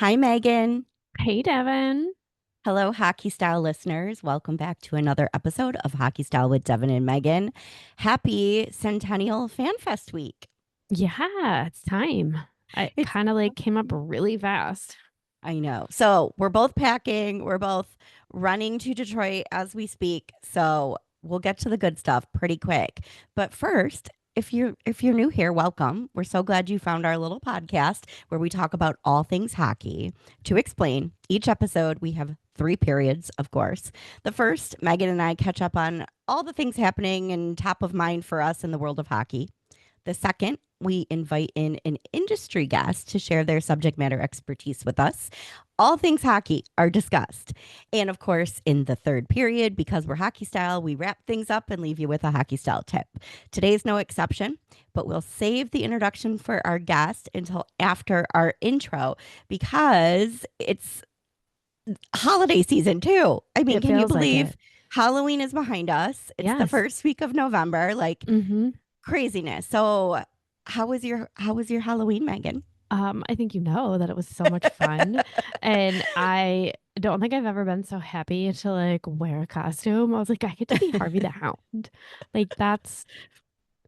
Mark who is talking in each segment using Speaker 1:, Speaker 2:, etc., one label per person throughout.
Speaker 1: Hi, Megan.
Speaker 2: Hey, Devon.
Speaker 1: Hello, Hockey Style listeners. Welcome back to another episode of Hockey Style with Devon and Megan. Happy Centennial Fan Fest Week.
Speaker 2: Yeah, it's time. I
Speaker 1: It's
Speaker 2: kind of came up really fast.
Speaker 1: I know. So we're both packing. We're both running to Detroit as we speak. So we'll get to the good stuff pretty quick. But first, if you're new here, welcome. We're so glad you found our little podcast where we talk about all things hockey. To explain, each episode we have three periods, of course. The first, Megan and I catch up on all the things happening and top of mind for us in the world of hockey. The second, we invite in an industry guest to share their subject matter expertise with us. All things hockey are discussed. And of course, in the third period, because we're hockey style, we wrap things up and leave you with a hockey style tip. Today's no exception, but we'll save the introduction for our guest until after our intro because it's holiday season too. I mean,
Speaker 2: It
Speaker 1: can you
Speaker 2: feels like
Speaker 1: believe
Speaker 2: it.
Speaker 1: Halloween is behind us? It's the
Speaker 2: Yes.
Speaker 1: first week of November. Like,
Speaker 2: Mm-hmm.
Speaker 1: craziness. So, how was your Halloween, Megan?
Speaker 2: I think you know that it was so much fun. And I don't think I've ever been so happy to wear a costume. I was like, I get to be Harvey the Hound. That's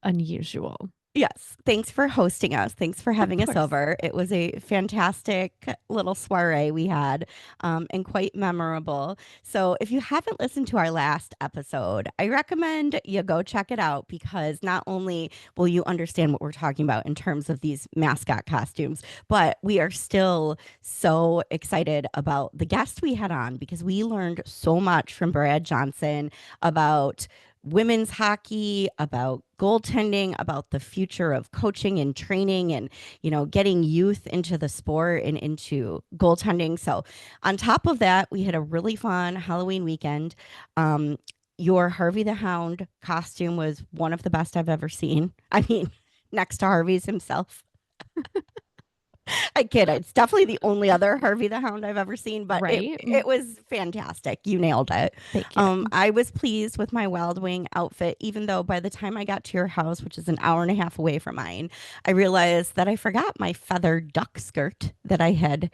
Speaker 2: unusual.
Speaker 1: Yes, thanks for hosting us. Thanks for
Speaker 2: Of
Speaker 1: having us
Speaker 2: course.
Speaker 1: over. It was a fantastic little soiree we had, and quite memorable. So, if you haven't listened to our last episode, I recommend you go check it out because not only will you understand what we're talking about in terms of these mascot costumes, but we are still so excited about the guest we had on because we learned so much from Brad Johnson about women's hockey, about goaltending, about the future of coaching and training and, getting youth into the sport and into goaltending. So, on top of that, we had a really fun Halloween weekend. Your Harvey the Hound costume was one of the best I've ever seen. I mean, next to Harvey's himself. I kid. It's definitely the only other Harvey the Hound I've ever seen, but it
Speaker 2: Right?
Speaker 1: it was fantastic. You nailed it.
Speaker 2: Thank you.
Speaker 1: I was pleased with my Wild Wing outfit, even though by the time I got to your house, which is an hour and a half away from mine, I realized that I forgot my feathered duck skirt that I had,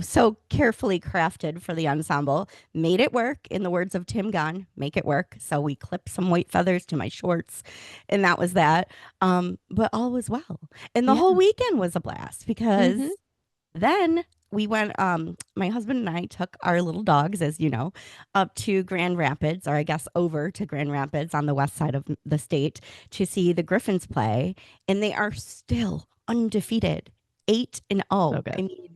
Speaker 1: so carefully crafted for the ensemble. Made it work, in the words of Tim Gunn, make it work. So we clipped some white feathers to my shorts, and that was that. But all was well. And the whole
Speaker 2: Yeah.
Speaker 1: weekend was a blast
Speaker 2: Mm-hmm.
Speaker 1: because then we went, my husband and I took our little dogs, as you know, up to Grand Rapids, or I guess over to Grand Rapids on the west side of the state to see the Griffins play. And they are still undefeated, 8-0.
Speaker 2: So
Speaker 1: I
Speaker 2: good.
Speaker 1: mean,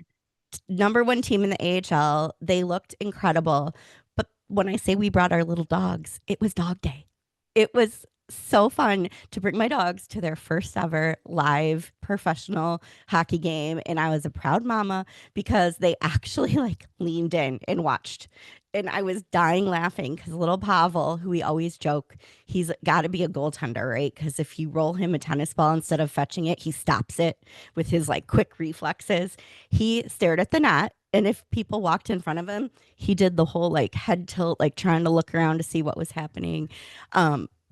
Speaker 1: number one team in the AHL. They looked incredible. But when I say we brought our little dogs, it was dog day. It was so fun to bring my dogs to their first ever live professional hockey game. And I was a proud mama because they actually leaned in and watched. And I was dying laughing because little Pavel, who we always joke, he's got to be a goaltender, right? Because if you roll him a tennis ball instead of fetching it, he stops it with his quick reflexes. He stared at the net. And if people walked in front of him, he did the whole head tilt, trying to look around to see what was happening.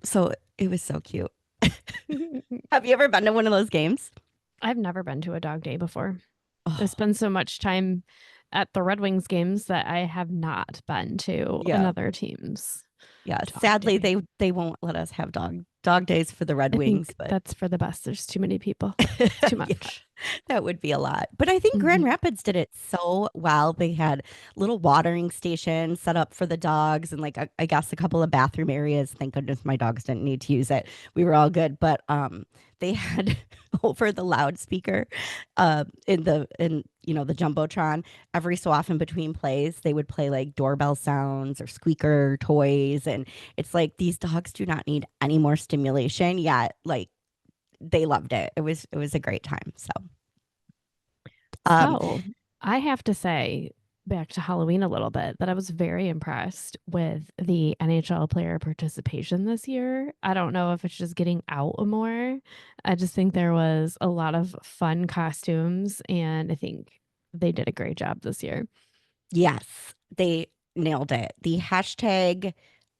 Speaker 1: So it was so cute. Have you ever been to one of those games?
Speaker 2: I've never been to a dog day before. I
Speaker 1: Oh,
Speaker 2: spend so much time at the Red Wings games that I have not been to
Speaker 1: yeah.
Speaker 2: another team's
Speaker 1: Yeah.
Speaker 2: dog
Speaker 1: Sadly,
Speaker 2: day.
Speaker 1: they won't let us have dog days for the Red
Speaker 2: I
Speaker 1: Wings,
Speaker 2: think
Speaker 1: but
Speaker 2: that's for the best. There's too many people. It's too
Speaker 1: yeah,
Speaker 2: much.
Speaker 1: that would be a lot. But I think Grand
Speaker 2: Hmm.
Speaker 1: Rapids did it so well. They had little watering stations set up for the dogs and I guess a couple of bathroom areas. Thank goodness my dogs didn't need to use it. We were all good. But they had over the loudspeaker in the Jumbotron, every so often between plays, they would play doorbell sounds or squeaker toys. And it's like these dogs do not need any more stimulation yet. They loved it. It was a great time. So, um,
Speaker 2: So I have to say, back to Halloween a little bit, that I was very impressed with the NHL player participation this year. I don't know if it's just getting out more. I just think there was a lot of fun costumes, and I think they did a great job this year.
Speaker 1: yes, they nailed it. The hashtag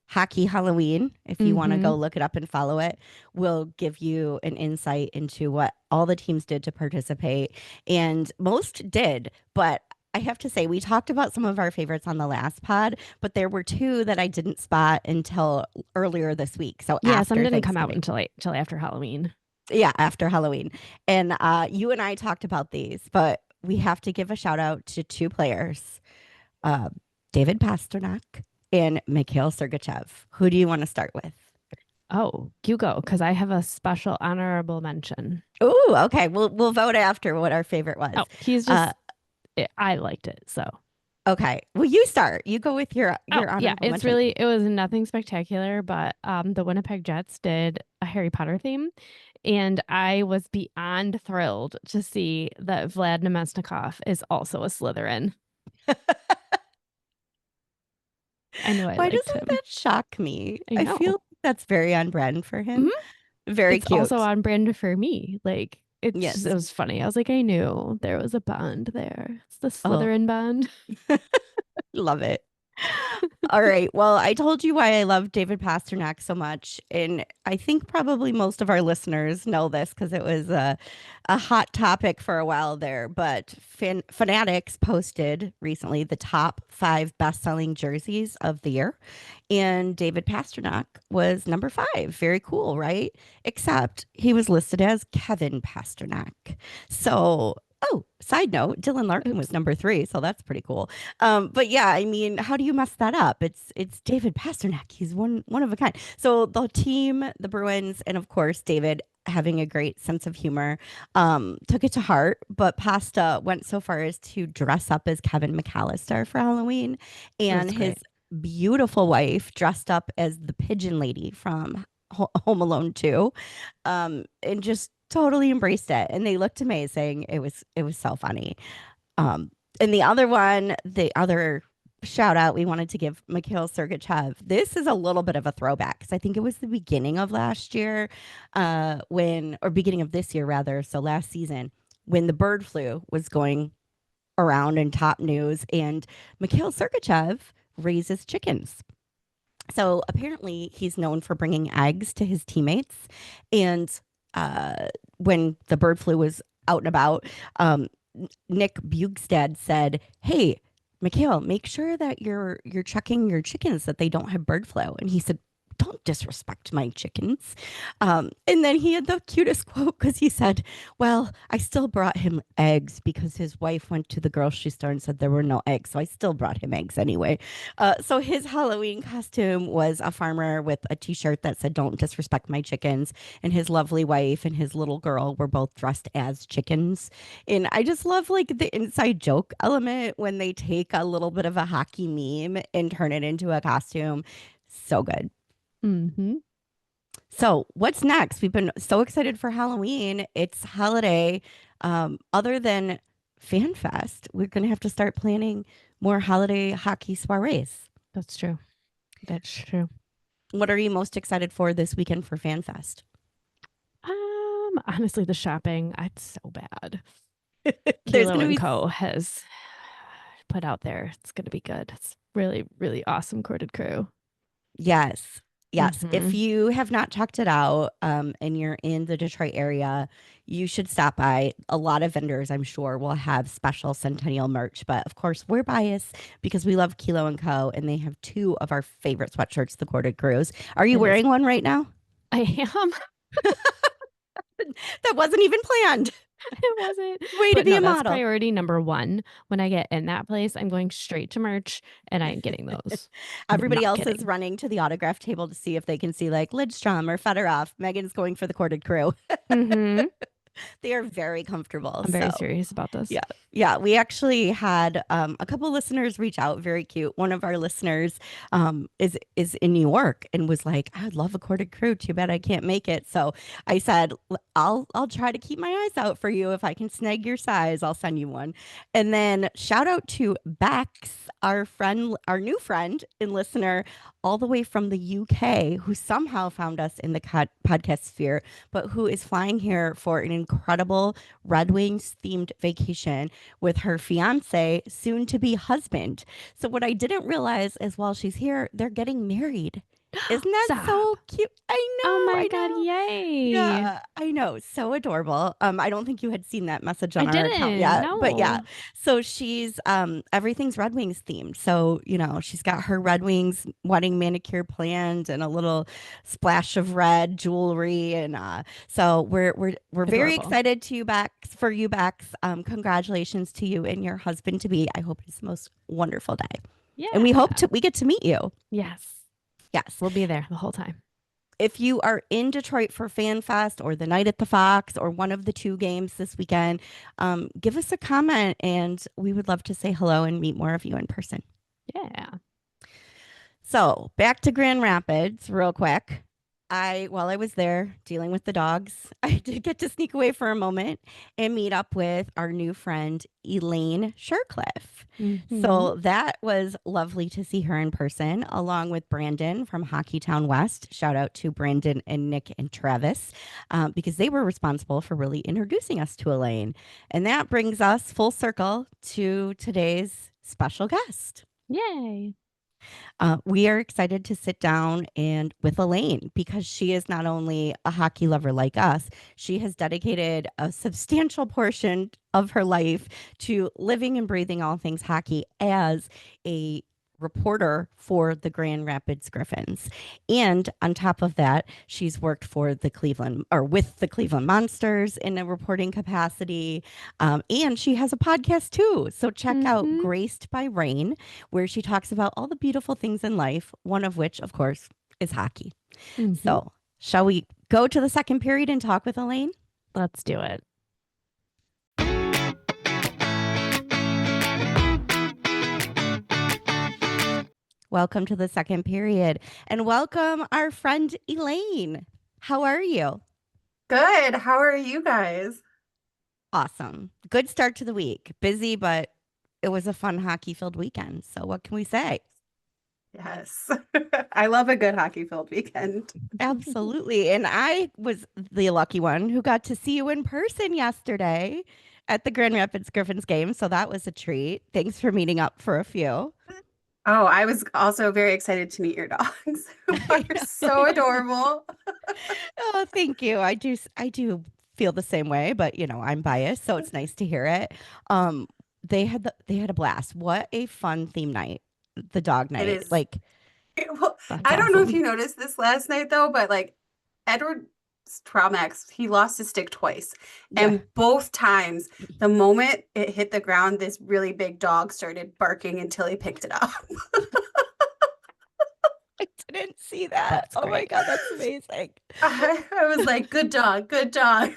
Speaker 1: Hockey Halloween, if you want to
Speaker 2: Mm-hmm.
Speaker 1: go look it up and follow it, will give you an insight into what all the teams did to participate. And most did, but I have to say, we talked about some of our favorites on the last pod, but there were two that I didn't spot until earlier this week. So
Speaker 2: Yeah, some
Speaker 1: after
Speaker 2: didn't come out
Speaker 1: Thanksgiving.
Speaker 2: until after Halloween.
Speaker 1: Yeah, after Halloween. And you and I talked about these, but we have to give a shout out to two players, uh, David Pasternak and Mikhail Sergachev. Who do you want to start with?
Speaker 2: Oh, you go, because I have a special honorable mention.
Speaker 1: Ooh, okay. We'll vote after what our favorite was.
Speaker 2: Oh, he's
Speaker 1: Uh,
Speaker 2: just I liked it. So,
Speaker 1: okay. Well, you start. You go with
Speaker 2: oh
Speaker 1: your
Speaker 2: yeah,
Speaker 1: honorable
Speaker 2: it's
Speaker 1: mention.
Speaker 2: really it was nothing spectacular, but the Winnipeg Jets did a Harry Potter theme, and I was beyond thrilled to see that Vlad Nemesnikov is also a Slytherin. I knew I
Speaker 1: Why
Speaker 2: liked
Speaker 1: doesn't
Speaker 2: him.
Speaker 1: that shock me?
Speaker 2: I
Speaker 1: I
Speaker 2: know.
Speaker 1: feel that's very on brand for him.
Speaker 2: Mhm.
Speaker 1: Very
Speaker 2: It's also
Speaker 1: cute.
Speaker 2: on brand for me. Like it
Speaker 1: Yes.
Speaker 2: was funny. I was like, I knew there was a bond there. It's the
Speaker 1: Oh,
Speaker 2: Slytherin bond.
Speaker 1: love it. All right. Well, I told you why I love David Pasternak so much. And I think probably most of our listeners know this because it was a hot topic for a while there. But Fanatics posted recently the top 5 best-selling jerseys of the year. And David Pasternak was number 5. Very cool, right? Except he was listed as Kevin Pasternak. So, oh, side note, Dylan Larkin was
Speaker 2: Oops.
Speaker 1: number 3. So that's pretty cool. But yeah, I mean, how do you mess that up? It's David Pasternak. He's one of a kind. So the team, the Bruins, and of course David having a great sense of humor, took it to heart. But Pasta went so far as to dress up as Kevin McAllister for Halloween, and
Speaker 2: That's
Speaker 1: his
Speaker 2: great.
Speaker 1: beautiful wife dressed up as the pigeon lady from Home Alone 2, and just totally embraced it. And they looked amazing. It was so funny. Um, and the other shout out we wanted to give Mikhail Sergachev. This is a little bit of a throwback because I think it was the beginning of last year, or beginning of this year rather. So last season, when the bird flu was going around in top news, and Mikhail Sergachev raises chickens. So apparently, he's known for bringing eggs to his teammates. And uh, when the bird flu was out and about, Nick Bugstad said, "Hey, Mikhail, make sure that you're checking your chickens that they don't have bird flu." And he said, "Don't disrespect my chickens." And then he had the cutest quote because he said, "Well, I still brought him eggs because his wife went to the grocery store and said there were no eggs, so I still brought him eggs anyway." So his Halloween costume was a farmer with a T-shirt that said "Don't disrespect my chickens," and his lovely wife and his little girl were both dressed as chickens. And I just love like the inside joke element when they take a little bit of a hockey meme and turn it into a costume. So good.
Speaker 2: Mm-hmm.
Speaker 1: So, what's next? We've been so excited for Halloween. It's holiday. Other than FanFest, we're going to have to start planning more holiday hockey soirees.
Speaker 2: That's true. That's true.
Speaker 1: What are you most excited for this weekend for FanFest?
Speaker 2: Honestly, the shopping, it's so bad.
Speaker 1: There's
Speaker 2: Kilo
Speaker 1: going to
Speaker 2: and
Speaker 1: be
Speaker 2: Co. has put out there. It's gonna be good. It's really, really awesome corded crew.
Speaker 1: Yes. Yes. If
Speaker 2: Mm-hmm.
Speaker 1: you have not checked it out, and you're in the Detroit area, you should stop by. A lot of vendors, I'm sure, will have special Centennial merch. But of course, we're biased because we love Kilo and Co. And they have two of our favorite sweatshirts, the Corded Crews. Are you
Speaker 2: It is.
Speaker 1: wearing one right now?
Speaker 2: I am.
Speaker 1: That wasn't even planned.
Speaker 2: It wasn't.
Speaker 1: Way to
Speaker 2: But
Speaker 1: be
Speaker 2: no,
Speaker 1: a
Speaker 2: that's
Speaker 1: model.
Speaker 2: priority number one. When I get in that place, I'm going straight to merch and I'm getting those.
Speaker 1: Everybody
Speaker 2: Not
Speaker 1: else is
Speaker 2: kidding.
Speaker 1: running to the autograph table to see if they can see like Lidstrom or Fedorov. Megan's going for the Corded Crew.
Speaker 2: Mm-hmm.
Speaker 1: They are very comfortable.
Speaker 2: I'm very
Speaker 1: So
Speaker 2: serious about this.
Speaker 1: yeah. Yeah. We actually had a couple listeners reach out. Very cute. One of our listeners is in New York and was like, "I'd love a corded crew. Too bad I can't make it." So I said, I'll try to keep my eyes out for you. If I can snag your size, I'll send you one." And then shout out to Bex, our friend, our new friend and listener all the way from the UK, who somehow found us in the podcast sphere, but who is flying here for an incredible Red Wings themed vacation with her fiance, soon to be husband. So, what I didn't realize is while she's here, they're getting married Isn't that
Speaker 2: Stop.
Speaker 1: so cute?
Speaker 2: Oh my
Speaker 1: I
Speaker 2: God,
Speaker 1: know.
Speaker 2: yay.
Speaker 1: Yeah, I know. So adorable. I don't think you had seen that message
Speaker 2: I
Speaker 1: on our account
Speaker 2: didn't.
Speaker 1: yet, but yeah.
Speaker 2: No.
Speaker 1: So she's everything's Red Wings themed. So, she's got her Red Wings wedding manicure planned and a little splash of red jewelry and so we're very
Speaker 2: Adorable.
Speaker 1: excited to you back for you Bex. Congratulations to you and your husband to be. I hope it's the most wonderful day. And
Speaker 2: Yeah.
Speaker 1: we get to meet you.
Speaker 2: Yes.
Speaker 1: Yes.
Speaker 2: We'll be there the whole time.
Speaker 1: If you are in Detroit for Fan Fest or the night at the Fox or one of the two games this weekend, give us a comment and we would love to say hello and meet more of you in person.
Speaker 2: Yeah.
Speaker 1: So back to Grand Rapids real quick. While I was there dealing with the dogs, I did get to sneak away for a moment and meet up with our new friend, Elaine Shircliff.
Speaker 2: Mm-hmm.
Speaker 1: So that was lovely to see her in person, along with Brandon from Hockeytown West. Shout out to Brandon and Nick and Travis, because they were responsible for really introducing us to Elaine. And that brings us full circle to today's special guest.
Speaker 2: Yay.
Speaker 1: We are excited to sit down and with Elaine because she is not only a hockey lover like us, she has dedicated a substantial portion of her life to living and breathing all things hockey as a reporter for the Grand Rapids Griffins. And on top of that, she's worked for the Cleveland or with the Cleveland Monsters in a reporting capacity. And she has a podcast too. So check out
Speaker 2: Mm-hmm.
Speaker 1: Graced by Rain, where she talks about all the beautiful things in life, one of which, of course, is hockey.
Speaker 2: Mm-hmm.
Speaker 1: So, shall we go to the second period and talk with Elaine?
Speaker 2: Let's do it.
Speaker 1: Welcome to the second period and welcome our friend Elaine. How are you?
Speaker 3: Good. How are you guys?
Speaker 1: Awesome. Good start to the week. Busy, but it was a fun hockey filled weekend. So, what can we say?
Speaker 3: Yes. I love a good hockey-filled weekend.
Speaker 1: Absolutely. And I was the lucky one who got to see you in person yesterday at the Grand Rapids Griffins game. So that was a treat. Thanks for meeting up for a few.
Speaker 3: Oh, I was also very excited to meet your dogs, who are so adorable.
Speaker 1: Oh, thank you. I do feel the same way, but I'm biased, so it's nice to hear it. Um, they had a blast. What a fun theme night. The dog
Speaker 3: It
Speaker 1: night.
Speaker 3: is.
Speaker 1: Like
Speaker 3: Well,
Speaker 2: That's
Speaker 3: I don't know if
Speaker 2: awesome.
Speaker 3: you noticed this last night though, but like Edward Traumax, he lost his stick twice.
Speaker 1: yeah.
Speaker 3: And both times, the moment it hit the ground, this really big dog started barking until he picked it up.
Speaker 1: I didn't see that.
Speaker 2: That's
Speaker 1: Oh my
Speaker 2: great.
Speaker 1: god, that's amazing.
Speaker 3: I was like, good dog, good dog.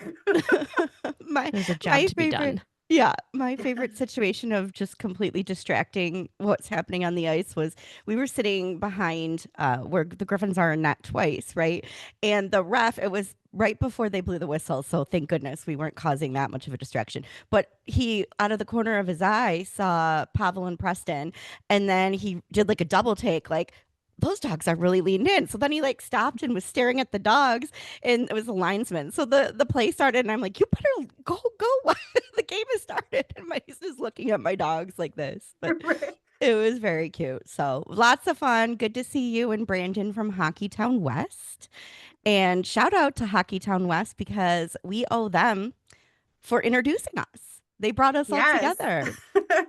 Speaker 1: my
Speaker 2: There's a job
Speaker 1: my
Speaker 2: to be
Speaker 1: favorite
Speaker 2: done.
Speaker 1: yeah, my favorite situation of just completely distracting what's happening on the ice was we were sitting behind where the Griffins are in net twice, right? And the ref, it was right before they blew the whistle, so thank goodness we weren't causing that much of a distraction. But he, out of the corner of his eye, saw Pavel and Preston, and then he did like a double take, like those dogs are really leaned in. So then he like stopped and was staring at the dogs, and it was the linesman. So the play started, and I'm like, "You better go!" The game has started, and my niece is looking at my dogs like this. But
Speaker 3: Right.
Speaker 1: it was very cute. So lots of fun. Good to see you and Brandon from Hockeytown West, and shout out to Hockeytown West because we owe them for introducing us. They brought us all
Speaker 3: Yes.
Speaker 1: together.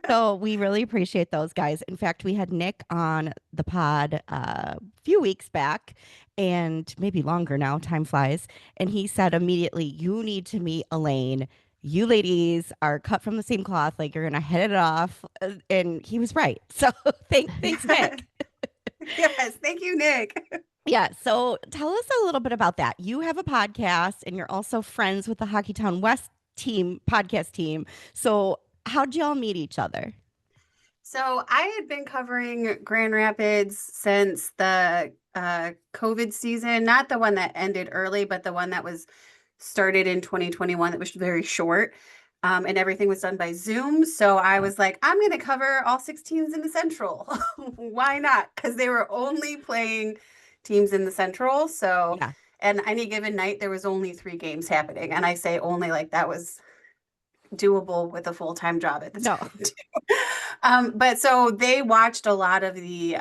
Speaker 1: So we really appreciate those guys. In fact, we had Nick on the pod a few weeks back and maybe longer now, time flies. And he said immediately, you need to meet Elaine. You ladies are cut from the same cloth. Like you're going to hit it off. And he was right. So thanks, Nick.
Speaker 3: Yes, thank you, Nick.
Speaker 1: Yeah. So tell us a little bit about that. You have a podcast and you're also friends with the Hockeytown West team, podcast team. So how'd y'all meet each other?
Speaker 3: So I had been covering Grand Rapids since the COVID season, not the one that ended early, but the one that was started in 2021 that was very short. And everything was done by Zoom. So I
Speaker 1: Oh,
Speaker 3: was like, I'm going to cover all six teams in the Central. Why not? Because they were only playing teams in the Central. So,
Speaker 1: yeah.
Speaker 3: and any given night, there was only three games happening. And I say only like that was doable with a full-time job at the
Speaker 1: No.
Speaker 3: time too. But so they watched a lot of the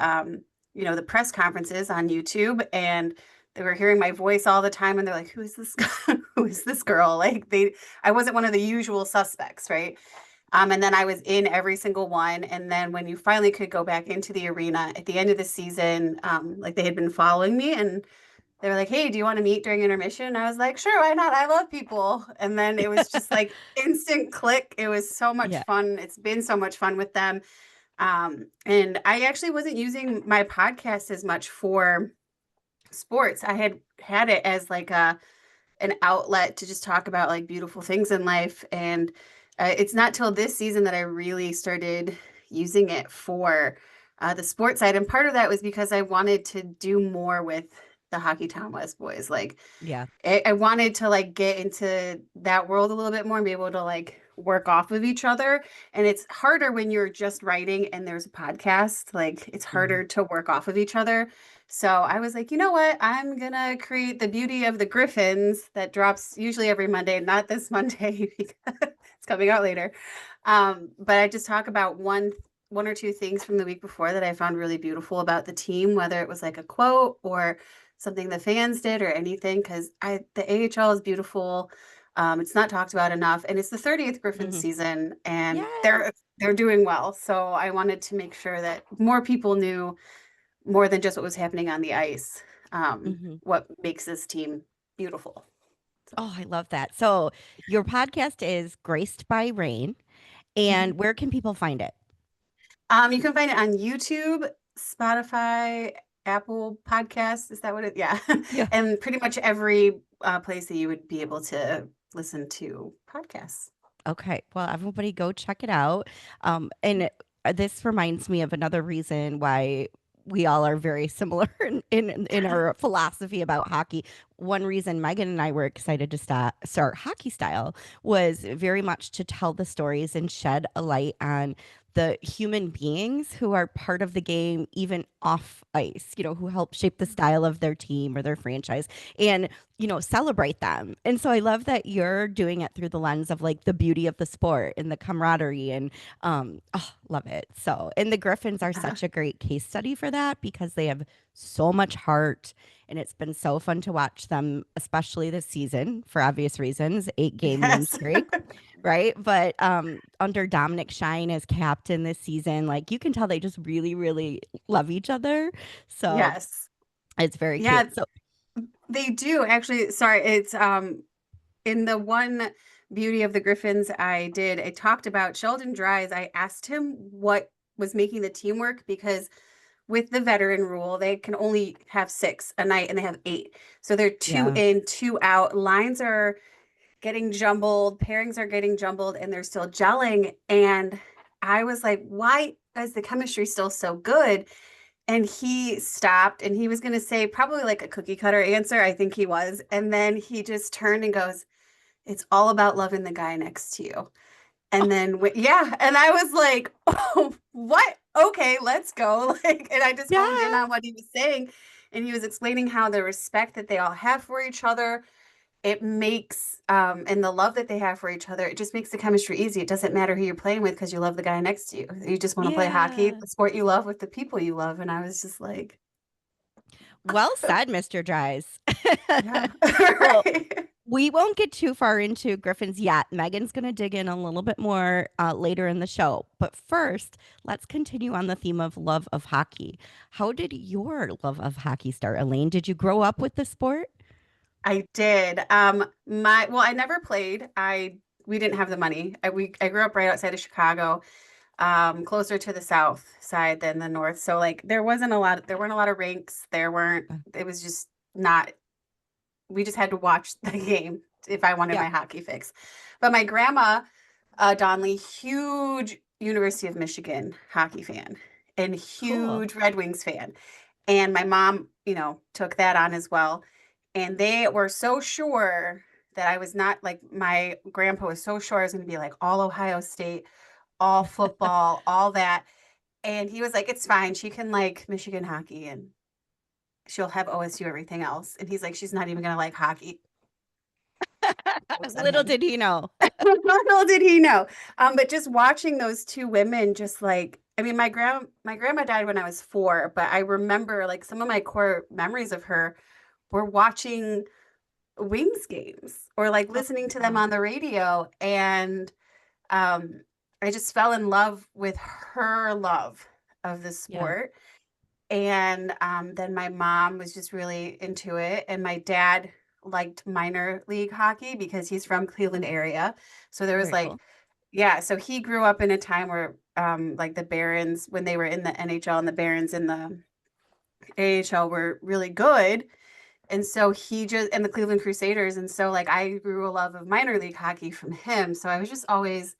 Speaker 3: the press conferences on YouTube, and they were hearing my voice all the time, and they're like, "Who is this guy? Who is this girl?" Like I wasn't one of the usual suspects, right? And then I was in every single one. And then when you finally could go back into the arena at the end of the season, like they had been following me, and they were like, "Hey, do you want to meet during intermission?" And I was like, "Sure, why not? I love people." And then it was just like instant click. It was so much
Speaker 1: Yeah.
Speaker 3: fun. It's been so much fun with them. And I actually wasn't using my podcast as much for sports. I had it as like an outlet to just talk about like beautiful things in life. And it's not till this season that I really started using it for the sports side. And part of that was because I wanted to do more with the Hockey Town West boys. Like
Speaker 1: Yeah.
Speaker 3: I wanted to like get into that world a little bit more and be able to like work off of each other. And it's harder when you're just writing and there's a podcast. Like it's harder to work off of each other. So I was like, you know what? I'm gonna create the Beauty of the Griffins that drops usually every Monday, not this Monday because it's coming out later. But I just talk about one or two things from the week before that I found really beautiful about the team, whether it was like a quote or something the fans did or anything, because the AHL is beautiful. It's not talked about enough, and it's the 30th Griffins
Speaker 1: Mhm.
Speaker 3: season, and
Speaker 1: Yes.
Speaker 3: they're doing well. So I wanted to make sure that more people knew more than just what was happening on the ice,
Speaker 1: Mhm.
Speaker 3: what makes this team beautiful. So,
Speaker 1: Oh, I love that. So your podcast is Graced by Rain,
Speaker 3: mhm.
Speaker 1: and where can people find it?
Speaker 3: You can find it on YouTube, Spotify, Apple Podcasts. Is that what it? Yeah,
Speaker 1: Yeah.
Speaker 3: and pretty much every place that you would be able to listen to podcasts.
Speaker 1: Okay. Well, everybody go check it out. This reminds me of another reason why we all are very similar in our philosophy about hockey. One reason Megan and I were excited to start Hockey Style was very much to tell the stories and shed a light on the human beings who are part of the game, even off ice, who help shape the style of their team or their franchise. And celebrate them. And so I love that you're doing it through the lens of like the beauty of the sport and the camaraderie and love it. So, and the Griffins are such a great case study for that because they have so much heart and it's been so fun to watch them, especially this season for obvious reasons, 8-game win
Speaker 3: Yes.
Speaker 1: streak. Right. But under Dominic Shine as captain this season, like you can tell they just really, really love each other. So
Speaker 3: Yes.
Speaker 1: it's very
Speaker 3: Yeah,
Speaker 1: cute. So,
Speaker 3: they do actually. Sorry, it's in the one Beauty of the Griffins I talked about Sheldon Dries. I asked him what was making the teamwork because with the veteran rule, they can only have six a night and they have eight. So they're two
Speaker 1: yeah.
Speaker 3: in, two out. Lines are getting jumbled, pairings are getting jumbled, and they're still gelling. And I was like, why is the chemistry still so good? And he stopped and he was going to say probably like a cookie cutter answer. I think he was. And then he just turned and goes, "It's all about loving the guy next to you." And then, yeah. And I was like, "Oh, what? Okay, let's go." Like, and I just honed in
Speaker 1: Yeah.
Speaker 3: on what he was saying. And he was explaining how the respect that they all have for each other, it makes, and the love that they have for each other, it just makes the chemistry easy. It doesn't matter who you're playing with because you love the guy next to you. You just want to play hockey,
Speaker 1: Yeah.
Speaker 3: the sport you love with the people you love. And I was just like,
Speaker 1: Well said, Mr. Dries.
Speaker 3: yeah.
Speaker 1: Well,
Speaker 3: Right.
Speaker 1: we won't get too far into Griffins yet. Megan's going to dig in a little bit more later in the show. But first, let's continue on the theme of love of hockey. How did your love of hockey start, Elaine? Did you grow up with the sport?
Speaker 3: I did. I never played. We didn't have the money. I grew up right outside of Chicago, closer to the south side than the north. So like there weren't a lot of rinks. It was just not, we just had to watch the game if I wanted
Speaker 1: Yeah.
Speaker 3: my hockey fix. But my grandma, Donnelly, huge University of Michigan hockey fan and
Speaker 1: Cool.
Speaker 3: huge Red Wings fan. And my mom, took that on as well. And they were so sure that I was not like my grandpa was so sure I was going to be like all Ohio State, all football, all that. And he was like, "It's fine. She can like Michigan hockey and she'll have OSU everything else." And he's like, "She's not even going to like hockey." Jokes on
Speaker 1: Little
Speaker 3: him.
Speaker 1: did he know.
Speaker 3: Little did he know. But just watching those two women just like I mean, my grandma died when I was 4, but I remember like some of my core memories of her were watching Wings games or like
Speaker 1: Oh,
Speaker 3: listening to them
Speaker 1: wow.
Speaker 3: on the radio. And um, I just fell in love with her love of the
Speaker 1: Yeah.
Speaker 3: sport. And then my mom was just really into it. And my dad liked minor league hockey because he's from Cleveland area. So there was
Speaker 1: Very
Speaker 3: like,
Speaker 1: cool.
Speaker 3: yeah, so he grew up in a time where like the Barons, when they were in the NHL and the Barons in the AHL were really good. And so he just, and the Cleveland Crusaders. And so like I grew a love of minor league hockey from him. So I was just always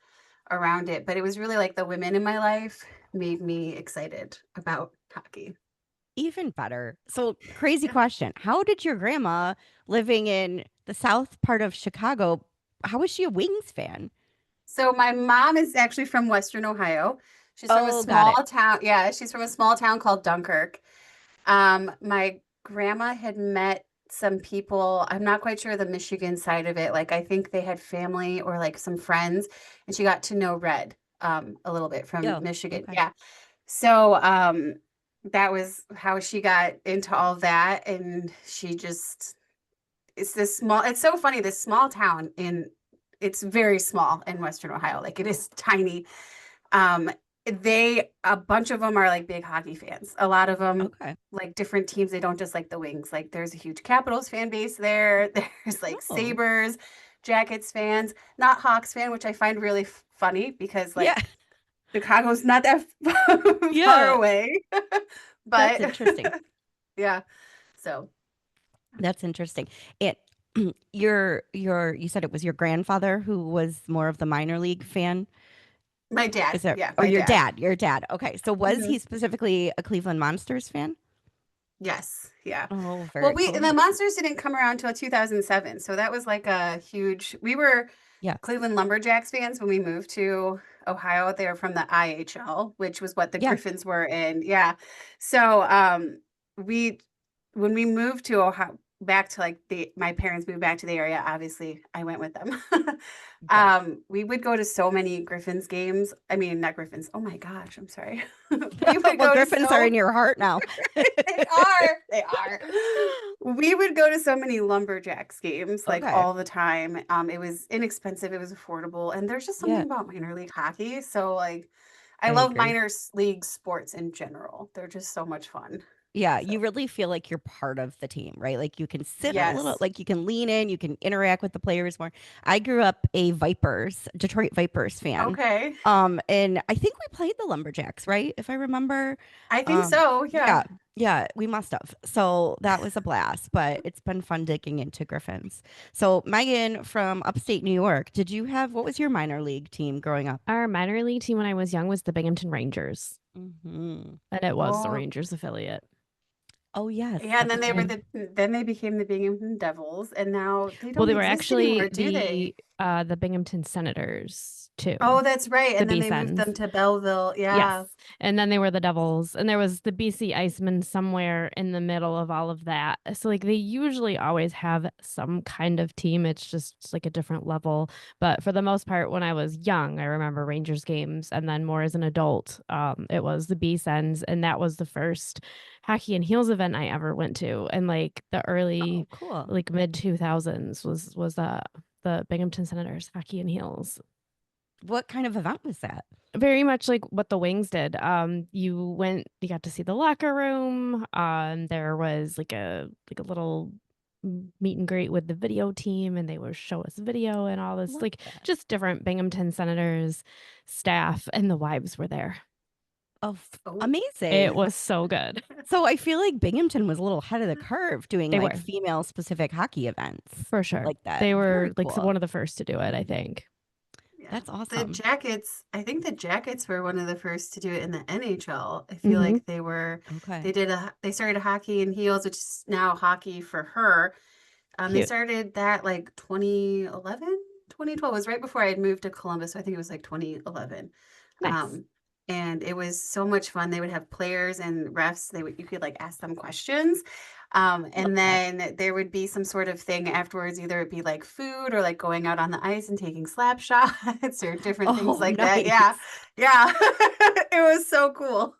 Speaker 3: around it. But it was really like the women in my life made me excited about hockey.
Speaker 1: Even better. So, crazy
Speaker 3: Yeah.
Speaker 1: question. How did your grandma living in the south part of Chicago, how was she a Wings fan?
Speaker 3: So my mom is actually from Western Ohio. She's from a
Speaker 1: Oh, got
Speaker 3: small
Speaker 1: it.
Speaker 3: town. Yeah, she's from a small town called Dunkirk. My grandma had met some people. I'm not quite sure the Michigan side of it. Like I think they had family or like some friends, and she got to know Red a little bit from
Speaker 1: Yeah.
Speaker 3: Michigan.
Speaker 1: Okay.
Speaker 3: Yeah. So that was how she got into all that. And she just it's this small, it's so funny, this small town in it's very small in Western Ohio. Like it is tiny. Um, they a bunch of them are like big hockey fans. A lot of them
Speaker 1: Okay.
Speaker 3: like different teams. They don't just like the Wings. Like there's a huge Capitals fan base there. There's like
Speaker 1: Oh,
Speaker 3: Sabres, Jackets fans, not Hawks fan, which I find really funny because
Speaker 1: yeah.
Speaker 3: like Chicago's not that far
Speaker 1: Yeah.
Speaker 3: away.
Speaker 1: That's
Speaker 3: But
Speaker 1: interesting.
Speaker 3: yeah, so
Speaker 1: That's interesting. It you said it was your grandfather who was more of the minor league fan.
Speaker 3: my dad,
Speaker 1: Is it
Speaker 3: yeah,
Speaker 1: or
Speaker 3: my
Speaker 1: your
Speaker 3: dad.
Speaker 1: dad? Your dad. Okay. So was
Speaker 3: Mhm.
Speaker 1: he specifically a Cleveland Monsters fan?
Speaker 3: Yes, yeah.
Speaker 1: Oh,
Speaker 3: Well,
Speaker 1: very
Speaker 3: we
Speaker 1: cool.
Speaker 3: the Monsters didn't come around until 2007, so that was like a huge. We were
Speaker 1: Yeah.
Speaker 3: Cleveland Lumberjacks fans when we moved to Ohio. They were from the IHL, which was what the
Speaker 1: Yeah.
Speaker 3: Griffins were in. Yeah. So, we when we moved to Ohio, back to like the my parents moved back to the area. Obviously, I went with them.
Speaker 1: Good.
Speaker 3: We would go to so many Griffins games. I mean, not Griffins. Oh my gosh, I'm sorry. We would
Speaker 1: Well,
Speaker 3: go to
Speaker 1: Griffins are
Speaker 3: so
Speaker 1: in your heart now.
Speaker 3: they are. They are. We would go to so many Lumberjacks games like
Speaker 1: Okay.
Speaker 3: all the time. It was inexpensive, it was affordable, and there's just something
Speaker 1: Yeah,
Speaker 3: about minor league hockey. So like I
Speaker 1: I
Speaker 3: love
Speaker 1: agree.
Speaker 3: league sports in general. They're just so much fun.
Speaker 1: Yeah,
Speaker 3: So
Speaker 1: you really feel like you're part of the team, right? Like you can sit a little,
Speaker 3: yes.
Speaker 1: like you can lean in, you can interact with the players more. I grew up a Detroit Vipers fan.
Speaker 3: Okay.
Speaker 1: And I think we played the Lumberjacks, right? If I remember.
Speaker 3: I think
Speaker 1: Um,
Speaker 3: so. Yeah.
Speaker 1: yeah, yeah, we must have. So that was a blast, but it's been fun digging into Griffins. So Megan from upstate New York, what was your minor league team growing up?
Speaker 2: Our minor league team when I was young was the Binghamton Rangers,
Speaker 1: Hmm.
Speaker 2: and it was the
Speaker 3: Oh,
Speaker 2: Rangers affiliate.
Speaker 1: Oh yes,
Speaker 3: yeah. And
Speaker 1: that's right.
Speaker 3: then they became the Binghamton Devils, and now they
Speaker 2: Well,
Speaker 3: don't
Speaker 2: they were
Speaker 3: exist anymore,
Speaker 2: actually
Speaker 3: do they?
Speaker 2: the Binghamton Senators too,
Speaker 3: Oh, that's right.
Speaker 2: the
Speaker 3: And then
Speaker 2: B
Speaker 3: they moved
Speaker 2: Sens.
Speaker 3: them to Belleville.
Speaker 2: Yes.
Speaker 3: Yeah.
Speaker 2: And then they were the Devils. And there was the BC Icemen somewhere in the middle of all of that. So, like, they usually always have some kind of team. It's just like a different level. But for the most part, when I was young, I remember Rangers games. And then more as an adult, it was the B Sens. And that was the first hockey and heels event I ever went to. And like the
Speaker 1: Oh,
Speaker 2: early,
Speaker 1: cool.
Speaker 2: like mid 2000s was the Binghamton Senators hockey and heels.
Speaker 1: What kind of event was that?
Speaker 2: Very much like what the Wings did. You got to see the locker room. There was like a little meet and greet with the video team, and they would show us video and all this,
Speaker 1: Love
Speaker 2: like
Speaker 1: that.
Speaker 2: just different Binghamton Senators staff, and the wives were there.
Speaker 1: Oh,
Speaker 3: Oh.
Speaker 2: It
Speaker 1: amazing.
Speaker 2: was so good.
Speaker 1: So I feel like Binghamton was a little ahead of the curve doing
Speaker 2: They
Speaker 1: like
Speaker 2: were,
Speaker 1: female specific hockey events
Speaker 2: for sure.
Speaker 1: like that.
Speaker 2: They
Speaker 1: Very
Speaker 2: were like
Speaker 1: cool.
Speaker 2: one of the first to do it, I think.
Speaker 3: Yeah.
Speaker 1: That's awesome.
Speaker 3: I think the Jackets were one of the first to do it in the NHL. I feel
Speaker 2: Hmm.
Speaker 3: like
Speaker 1: Okay.
Speaker 3: they started a hockey and heels, which is now hockey for her. They
Speaker 2: Cute.
Speaker 3: started that like 2011, 2012. It was right before I had moved to Columbus. So I think it was like 2011.
Speaker 2: Nice.
Speaker 3: Um, and it was so much fun. They would have players and refs. You could like ask them questions. And
Speaker 1: that.
Speaker 3: then there would be some sort of thing afterwards, either it be like food or like going out on the ice and taking slap shots or different things
Speaker 1: Oh,
Speaker 3: like that. Yeah.
Speaker 1: nice.
Speaker 3: Yeah. It was so cool.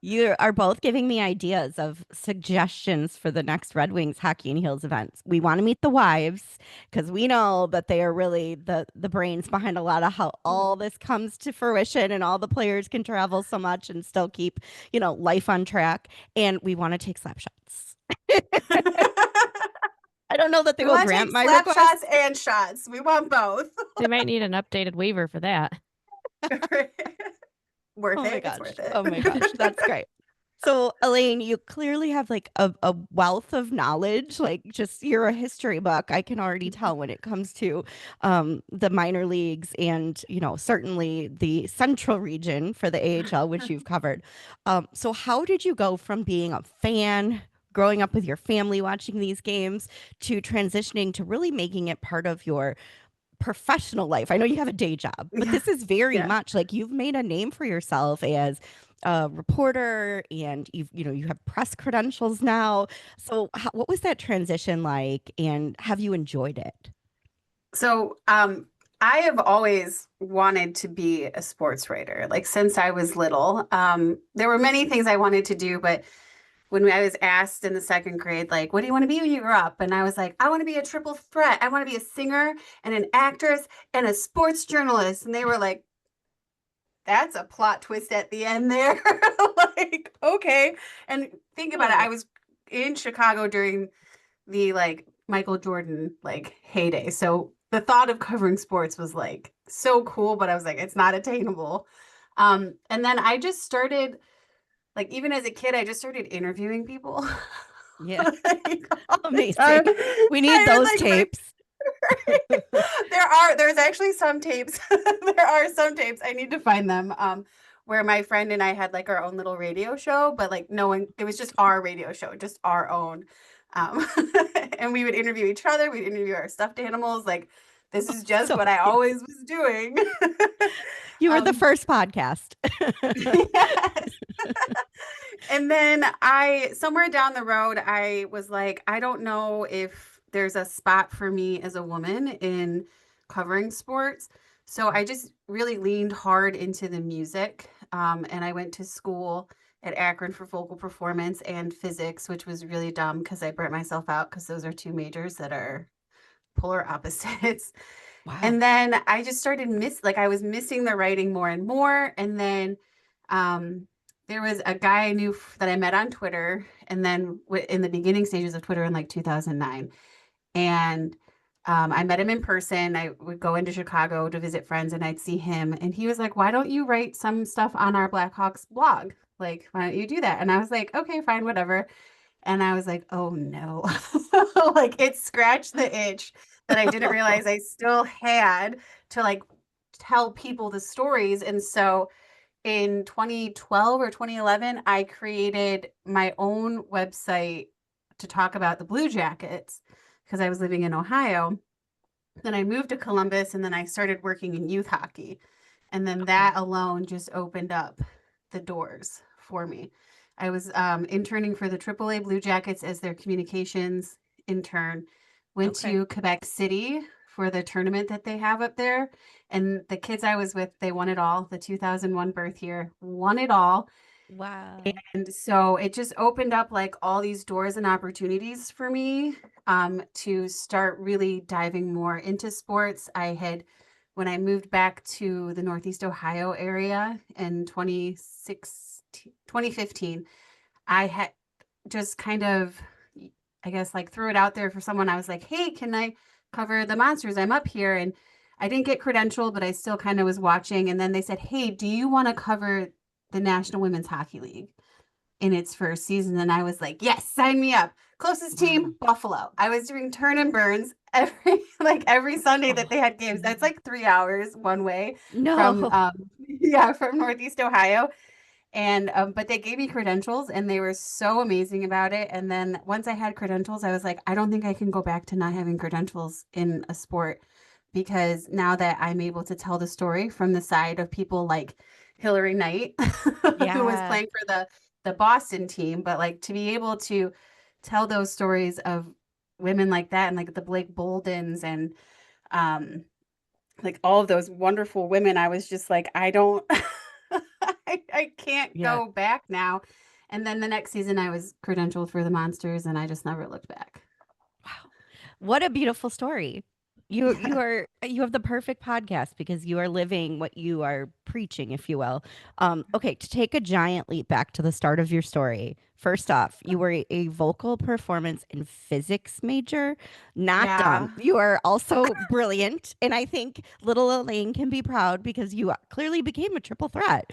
Speaker 1: You are both giving me ideas of suggestions for the next Red Wings Hockey and Heels events. We want to meet the wives because we know that they are really the brains behind a lot of how all
Speaker 3: Mhm.
Speaker 1: this comes to fruition and all the players can travel so much and still keep, life on track. And we want to take slap shots. I don't know that they
Speaker 3: We
Speaker 1: will
Speaker 3: want to
Speaker 1: grant
Speaker 3: take
Speaker 1: my
Speaker 3: slap
Speaker 1: request.
Speaker 3: shots and shots. We want both.
Speaker 2: They might need an updated waiver for that.
Speaker 3: Worth
Speaker 1: Oh my
Speaker 3: it. It's
Speaker 1: gosh.
Speaker 3: worth it.
Speaker 1: Oh my gosh. That's great. So, Elaine, you clearly have like a wealth of knowledge. Like, just you're a history book. I can already tell when it comes to the minor leagues and, certainly the central region for the AHL, which you've covered. So, how did you go from being a fan, growing up with your family watching these games, to transitioning to really making it part of your professional life? I know you have a day job, but
Speaker 3: Yeah.
Speaker 1: this is very
Speaker 3: Yeah.
Speaker 1: much like you've made a name for yourself as a reporter, and you have press credentials now. So what was that transition like, and have you enjoyed it?
Speaker 3: So, I have always wanted to be a sports writer, like since I was little. There were many things I wanted to do, but when I was asked in the second grade, like, what do you want to be when you grow up? And I was like, I want to be a triple threat. I want to be a singer and an actress and a sports journalist. And they were like, that's a plot twist at the end there. Like, okay. And think about it.
Speaker 1: Oh,
Speaker 3: I was in Chicago during the like Michael Jordan like heyday. So the thought of covering sports was like so cool, but I was like, it's not attainable. And then I just started like even as a kid, I just started interviewing people.
Speaker 1: yeah.
Speaker 3: Like, all the
Speaker 1: Amazing.
Speaker 3: time.
Speaker 1: We need
Speaker 3: I was
Speaker 1: those
Speaker 3: like, my
Speaker 1: tapes.
Speaker 3: there's actually some tapes. There are some tapes. I need to find them. Where my friend and I had like our own little radio show, but like no one, it was just our radio show, just our own. Um, and we would interview each other, we'd interview our stuffed animals. Like this is just
Speaker 1: So
Speaker 3: what I
Speaker 1: cute.
Speaker 3: always was doing.
Speaker 1: You were the
Speaker 3: um,
Speaker 1: first podcast.
Speaker 3: yes. And then somewhere down the road, I was like, I don't know if there's a spot for me as a woman in covering sports. So I just really leaned hard into the music. And I went to school at Akron for vocal performance and physics, which was really dumb because I burnt myself out because those are two majors that are polar opposites.
Speaker 1: Wow.
Speaker 3: And then I just started like I was missing the writing more and more. And then um, there was a guy I knew that I met on Twitter, and then in the beginning stages of Twitter in like 2009. And I met him in person. I would go into Chicago to visit friends, and I'd see him. And he was like, "Why don't you write some stuff on our Blackhawks blog? Like, why don't you do that?" And I was like, "Okay, fine, whatever." And I was like, oh no, like it scratched the itch that I didn't realize I still had to like tell people the stories. And so in 2012 or 2011, I created my own website to talk about the Blue Jackets because I was living in Ohio. Then I moved to Columbus and then I started working in youth hockey. And then
Speaker 1: Okay.
Speaker 3: that alone just opened up the doors for me. I was interning for the AAA Blue Jackets as their communications intern. Went
Speaker 1: Okay.
Speaker 3: to Quebec City for the tournament that they have up there. And the kids I was with, they won it all. The 2001 birth year won it all.
Speaker 1: Wow.
Speaker 3: And so it just opened up like all these doors and opportunities for me to start really diving more into sports. When I moved back to the Northeast Ohio area in 2015, I had just kind of, I guess, like threw it out there for someone. I was like, hey, can I cover the Monsters? I'm up here. And I didn't get credentialed, but I still kind of was watching. And then they said, hey, do you want to cover the National Women's Hockey League in its first season? And I was like, yes, sign me up. Closest
Speaker 1: Wow.
Speaker 3: team, Buffalo. I was doing turn and burns every Sunday that
Speaker 1: Oh,
Speaker 3: they had games. That's like 3 hours one way from
Speaker 1: no.
Speaker 3: yeah, from Northeast Ohio. And but they gave me credentials and they were so amazing about it. And then once I had credentials, I was like, I don't think I can go back to not having credentials in a sport because now that I'm able to tell the story from the side of people like Hillary Knight, who was
Speaker 1: Yeah.
Speaker 3: playing for the Boston team, but like to be able to tell those stories of women like that, and like the Blake Boldens and like all of those wonderful women, I was just like, I don't, I can't
Speaker 1: Yeah.
Speaker 3: go back now. And then the next season I was credentialed for the Monsters and I just never looked back.
Speaker 1: Wow. What a beautiful story. You have the perfect podcast because you are living what you are preaching, if you will. Okay, to take a giant leap back to the start of your story. First off, you were a vocal performance and physics major. Not
Speaker 3: Yeah.
Speaker 1: dumb. You are also brilliant, and I think little Elaine can be proud because you clearly became a triple threat: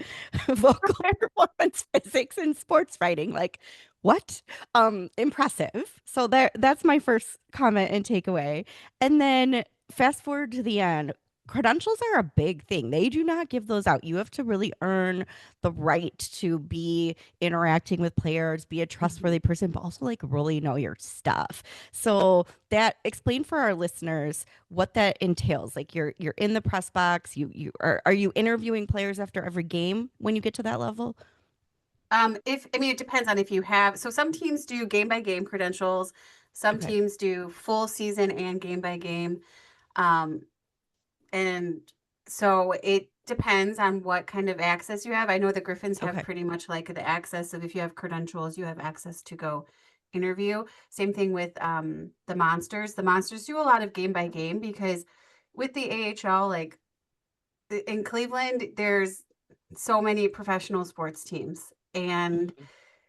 Speaker 1: vocal performance, physics, and sports writing. Like, what? Impressive. So that's my first comment and takeaway. And then fast forward to the end. Credentials are a big thing. They do not give those out. You have to really earn the right to be interacting with players, be a trustworthy person, but also like really know your stuff. So that explain for our listeners what that entails. Like you're in the press box. Are you interviewing players after every game when you get to that level?
Speaker 3: If I mean, it depends on if you have. So some teams do game by game credentials. Some
Speaker 1: Okay.
Speaker 3: teams do full season and game by game. Um, and so it depends on what kind of access you have. I know the Griffins have
Speaker 1: Okay.
Speaker 3: pretty much like the access of if you have credentials, you have access to go interview. Same thing with the Monsters. The Monsters do a lot of game by game because with the AHL, like in Cleveland, there's so many professional sports teams. And
Speaker 1: Mhm.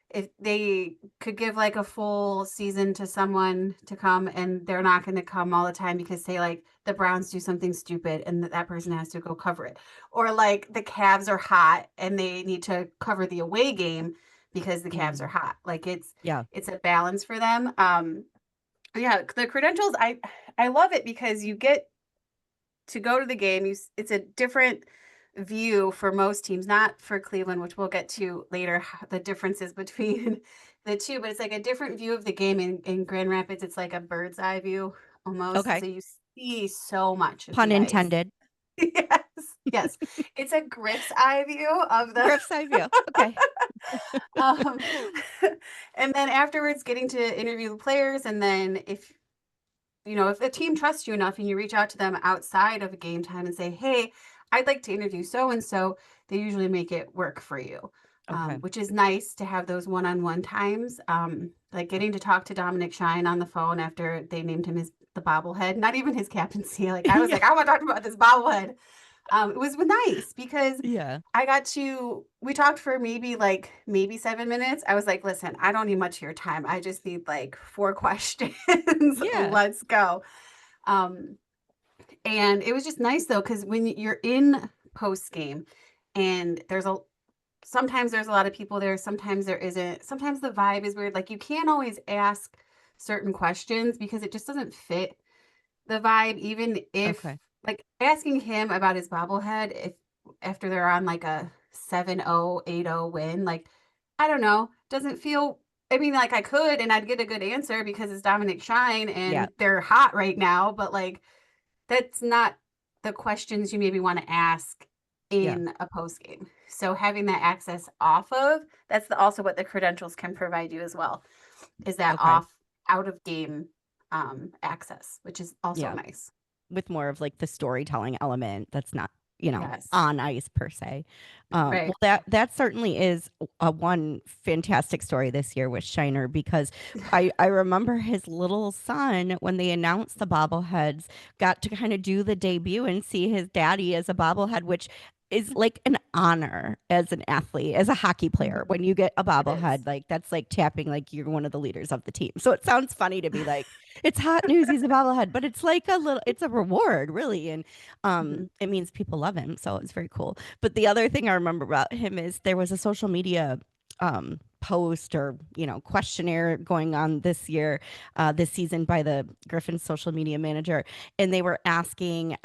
Speaker 3: if they could give like a full season to someone to come and they're not going to come all the time because say like the Browns do something stupid and that person has to go cover it, or like the Cavs are hot and they need to cover the away game because the Cavs
Speaker 1: Mhm.
Speaker 3: are hot. Like
Speaker 1: Yeah.
Speaker 3: it's a balance for them. Yeah, the credentials, I love it because you get to go to the game. It's a different view for most teams, not for Cleveland, which we'll get to later, the differences between the two, but it's like a different view of the game in Grand Rapids. It's like a bird's eye view almost.
Speaker 1: Okay.
Speaker 3: So you see so much of
Speaker 1: Pun
Speaker 3: the ice.
Speaker 1: intended.
Speaker 3: Yes, yes. It's a Griff's eye view of the
Speaker 1: Griff's eye view. Okay.
Speaker 3: um and then afterwards getting to interview the players, and then if the team trusts you enough and you reach out to them outside of game time and say, hey, I'd like to interview so and so, they usually make it work for you,
Speaker 1: Okay.
Speaker 3: which is nice to have those one on one times. Like getting to talk to Dominic Shine on the phone after they named him the bobblehead, not even his captaincy. Like I was
Speaker 1: Yeah.
Speaker 3: like, I want to talk about this bobblehead. It was nice because
Speaker 1: Yeah.
Speaker 3: we talked for maybe 7 minutes. I was like, listen, I don't need much of your time. I just need like 4 questions.
Speaker 1: Yeah.
Speaker 3: Let's go. Um, and it was just nice though, because when you're in post game and sometimes there's a lot of people there, sometimes there isn't. Sometimes the vibe is weird. Like you can't always ask certain questions because it just doesn't fit the vibe, even if
Speaker 1: Okay.
Speaker 3: like asking him about his bobblehead if after they're on like a 7-0, 8-0 win, like I don't know, doesn't feel. I mean, like I could and I'd get a good answer because it's Dominic Shine
Speaker 1: Yeah.
Speaker 3: and they're hot right now, but like that's not the questions you maybe want to ask
Speaker 1: Yeah.
Speaker 3: in a post game. So having that access off of, that's also what the credentials can provide you as well, is that
Speaker 1: Okay.
Speaker 3: out of game access, which is also
Speaker 1: Yeah.
Speaker 3: nice.
Speaker 1: With more of like the storytelling element that's not,
Speaker 3: Yes.
Speaker 1: on ice per se.
Speaker 3: Right.
Speaker 1: Well, that certainly is a one fantastic story this year with Shiner because I remember his little son when they announced the bobbleheads got to kind of do the debut and see his daddy as a bobblehead, which is like an honor as an athlete, as a hockey player. When you get a
Speaker 3: It is.
Speaker 1: bobblehead, like that's like tapping like you're one of the leaders of the team. So it sounds funny to be like, it's hot news, he's a bobblehead, but it's like it's a reward, really. And
Speaker 3: Mhm.
Speaker 1: it means people love him. So it's very cool. But the other thing I remember about him is there was a social media post or questionnaire going on this season by the Griffin social media manager, and they were asking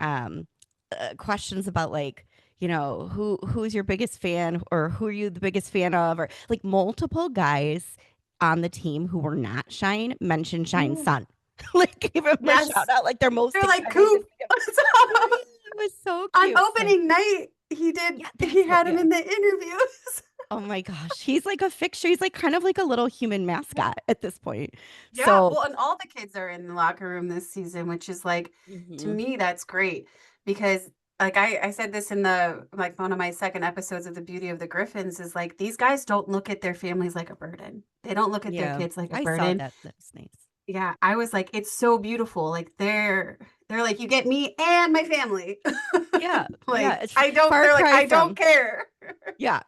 Speaker 1: questions about like who's your biggest fan or who are you the biggest fan of, or like multiple guys on the team who were not Shine mentioned Shine's
Speaker 3: Ooh,
Speaker 1: son. Like give him a shout
Speaker 3: yes.
Speaker 1: out, like they're most
Speaker 3: They're like,
Speaker 1: excited to
Speaker 3: Coop,
Speaker 1: see him.
Speaker 3: what's
Speaker 1: Yeah,
Speaker 3: up?
Speaker 1: it was so
Speaker 3: On
Speaker 1: cute. So
Speaker 3: opening night,
Speaker 1: yeah,
Speaker 3: he
Speaker 1: that's what
Speaker 3: had him in the interviews.
Speaker 1: Oh my gosh. He's like a fixture. He's like kind of like a little human mascot at this point.
Speaker 3: Yeah,
Speaker 1: So,
Speaker 3: well, and all the kids are in the locker room this season, which is like, to
Speaker 1: mhm.
Speaker 3: me, that's great because like I said this in the like one of my second episodes of The Beauty of the Griffins is like these guys don't look at their families like a burden. They don't look at their
Speaker 1: Yeah,
Speaker 3: kids like a
Speaker 1: I saw
Speaker 3: burden.
Speaker 1: that. That's nice.
Speaker 3: Yeah, I was like, it's so beautiful. Like they're like, you get me and my family.
Speaker 1: Yeah, yeah.
Speaker 3: Like
Speaker 1: It's
Speaker 3: I don't,
Speaker 1: far
Speaker 3: they're like,
Speaker 1: cry
Speaker 3: I don't
Speaker 1: from.
Speaker 3: care.
Speaker 1: Yeah,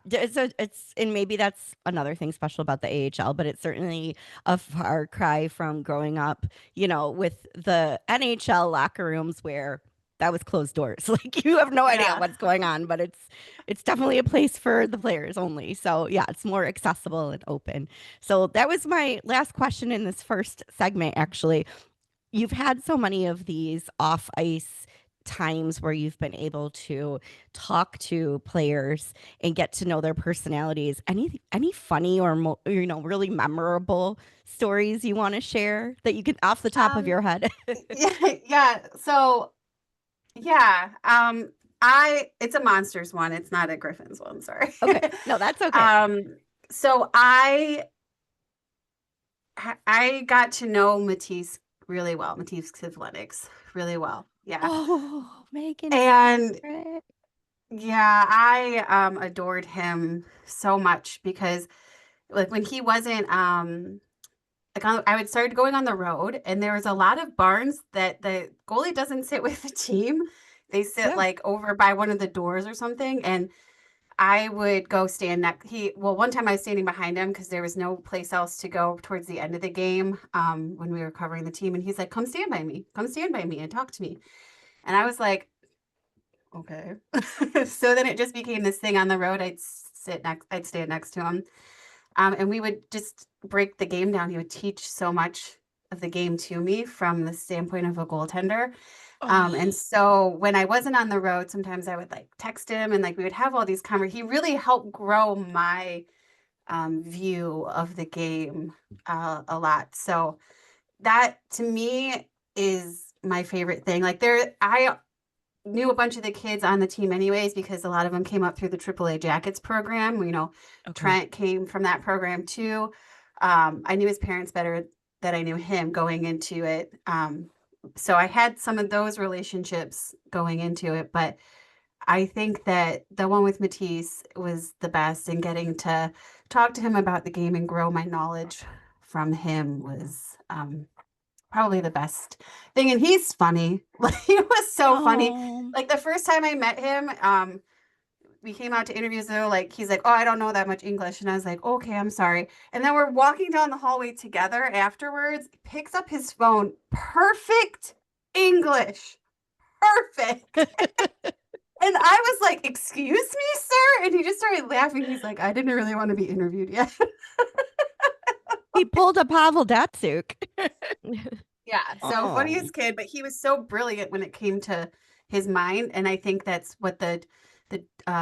Speaker 1: and maybe that's another thing special about the AHL, but it's certainly a far cry from growing up, with the NHL locker rooms where that was closed doors. Like you have no idea
Speaker 3: Yeah.
Speaker 1: what's going on, but it's definitely a place for the players only. So yeah, it's more accessible and open. So that was my last question in this first segment, actually. You've had so many of these off ice times where you've been able to talk to players and get to know their personalities. Any funny or really memorable stories you want to share that you can off the top of
Speaker 3: Um,
Speaker 1: your head?
Speaker 3: yeah, yeah. So yeah, I it's a Monsters one. It's not a Griffins one, sorry.
Speaker 1: Okay. No, that's okay.
Speaker 3: Um, so I got to know Matisse really well, Matisse Kivlenix really well. Yeah.
Speaker 1: Oh, Megan's
Speaker 3: And
Speaker 1: favorite.
Speaker 3: yeah, I adored him so much because like when he wasn't like I would start going on the road and there was a lot of barns that the goalie doesn't sit with the team. They sit
Speaker 1: Yeah.
Speaker 3: like over by one of the doors or something. And I would go stand next. One time I was standing behind him because there was no place else to go towards the end of the game when we were covering the team. And he's like, come stand by me and talk to me. And I was like, okay. So then it just became this thing on the road. I'd stand next to him. And we would just break the game down. He would teach so much of the game to me from the standpoint of a goaltender. And
Speaker 1: Oh,
Speaker 3: so when I wasn't on the road, sometimes I would like text him and like we would have all these conversations. He really helped grow my view of the game a lot. So that to me is my favorite thing. I knew a bunch of the kids on the team anyways because a lot of them came up through the AAA Jackets program.
Speaker 1: okay.
Speaker 3: Trent came from that program too. I knew his parents better than I knew him going into it. So I had some of those relationships going into it, but I think that the one with Matisse was the best, and getting to talk to him about the game and grow my knowledge from him was probably the best thing. And he's funny. Like he was so funny.
Speaker 1: Oh,
Speaker 3: Like the first time I met him, we came out to interviews though, like he's like, oh, I don't know that much English. And I was like, okay, I'm sorry. And then we're walking down the hallway together afterwards, picks up his phone, perfect English. Perfect. And I was like, excuse me, sir. And he just started laughing. He's like, I didn't really want to be interviewed yet.
Speaker 1: he pulled a Pavel Datsuk.
Speaker 3: Yeah. So
Speaker 1: Oh.
Speaker 3: funniest kid, but he was so brilliant when it came to his mind. And I think that's what the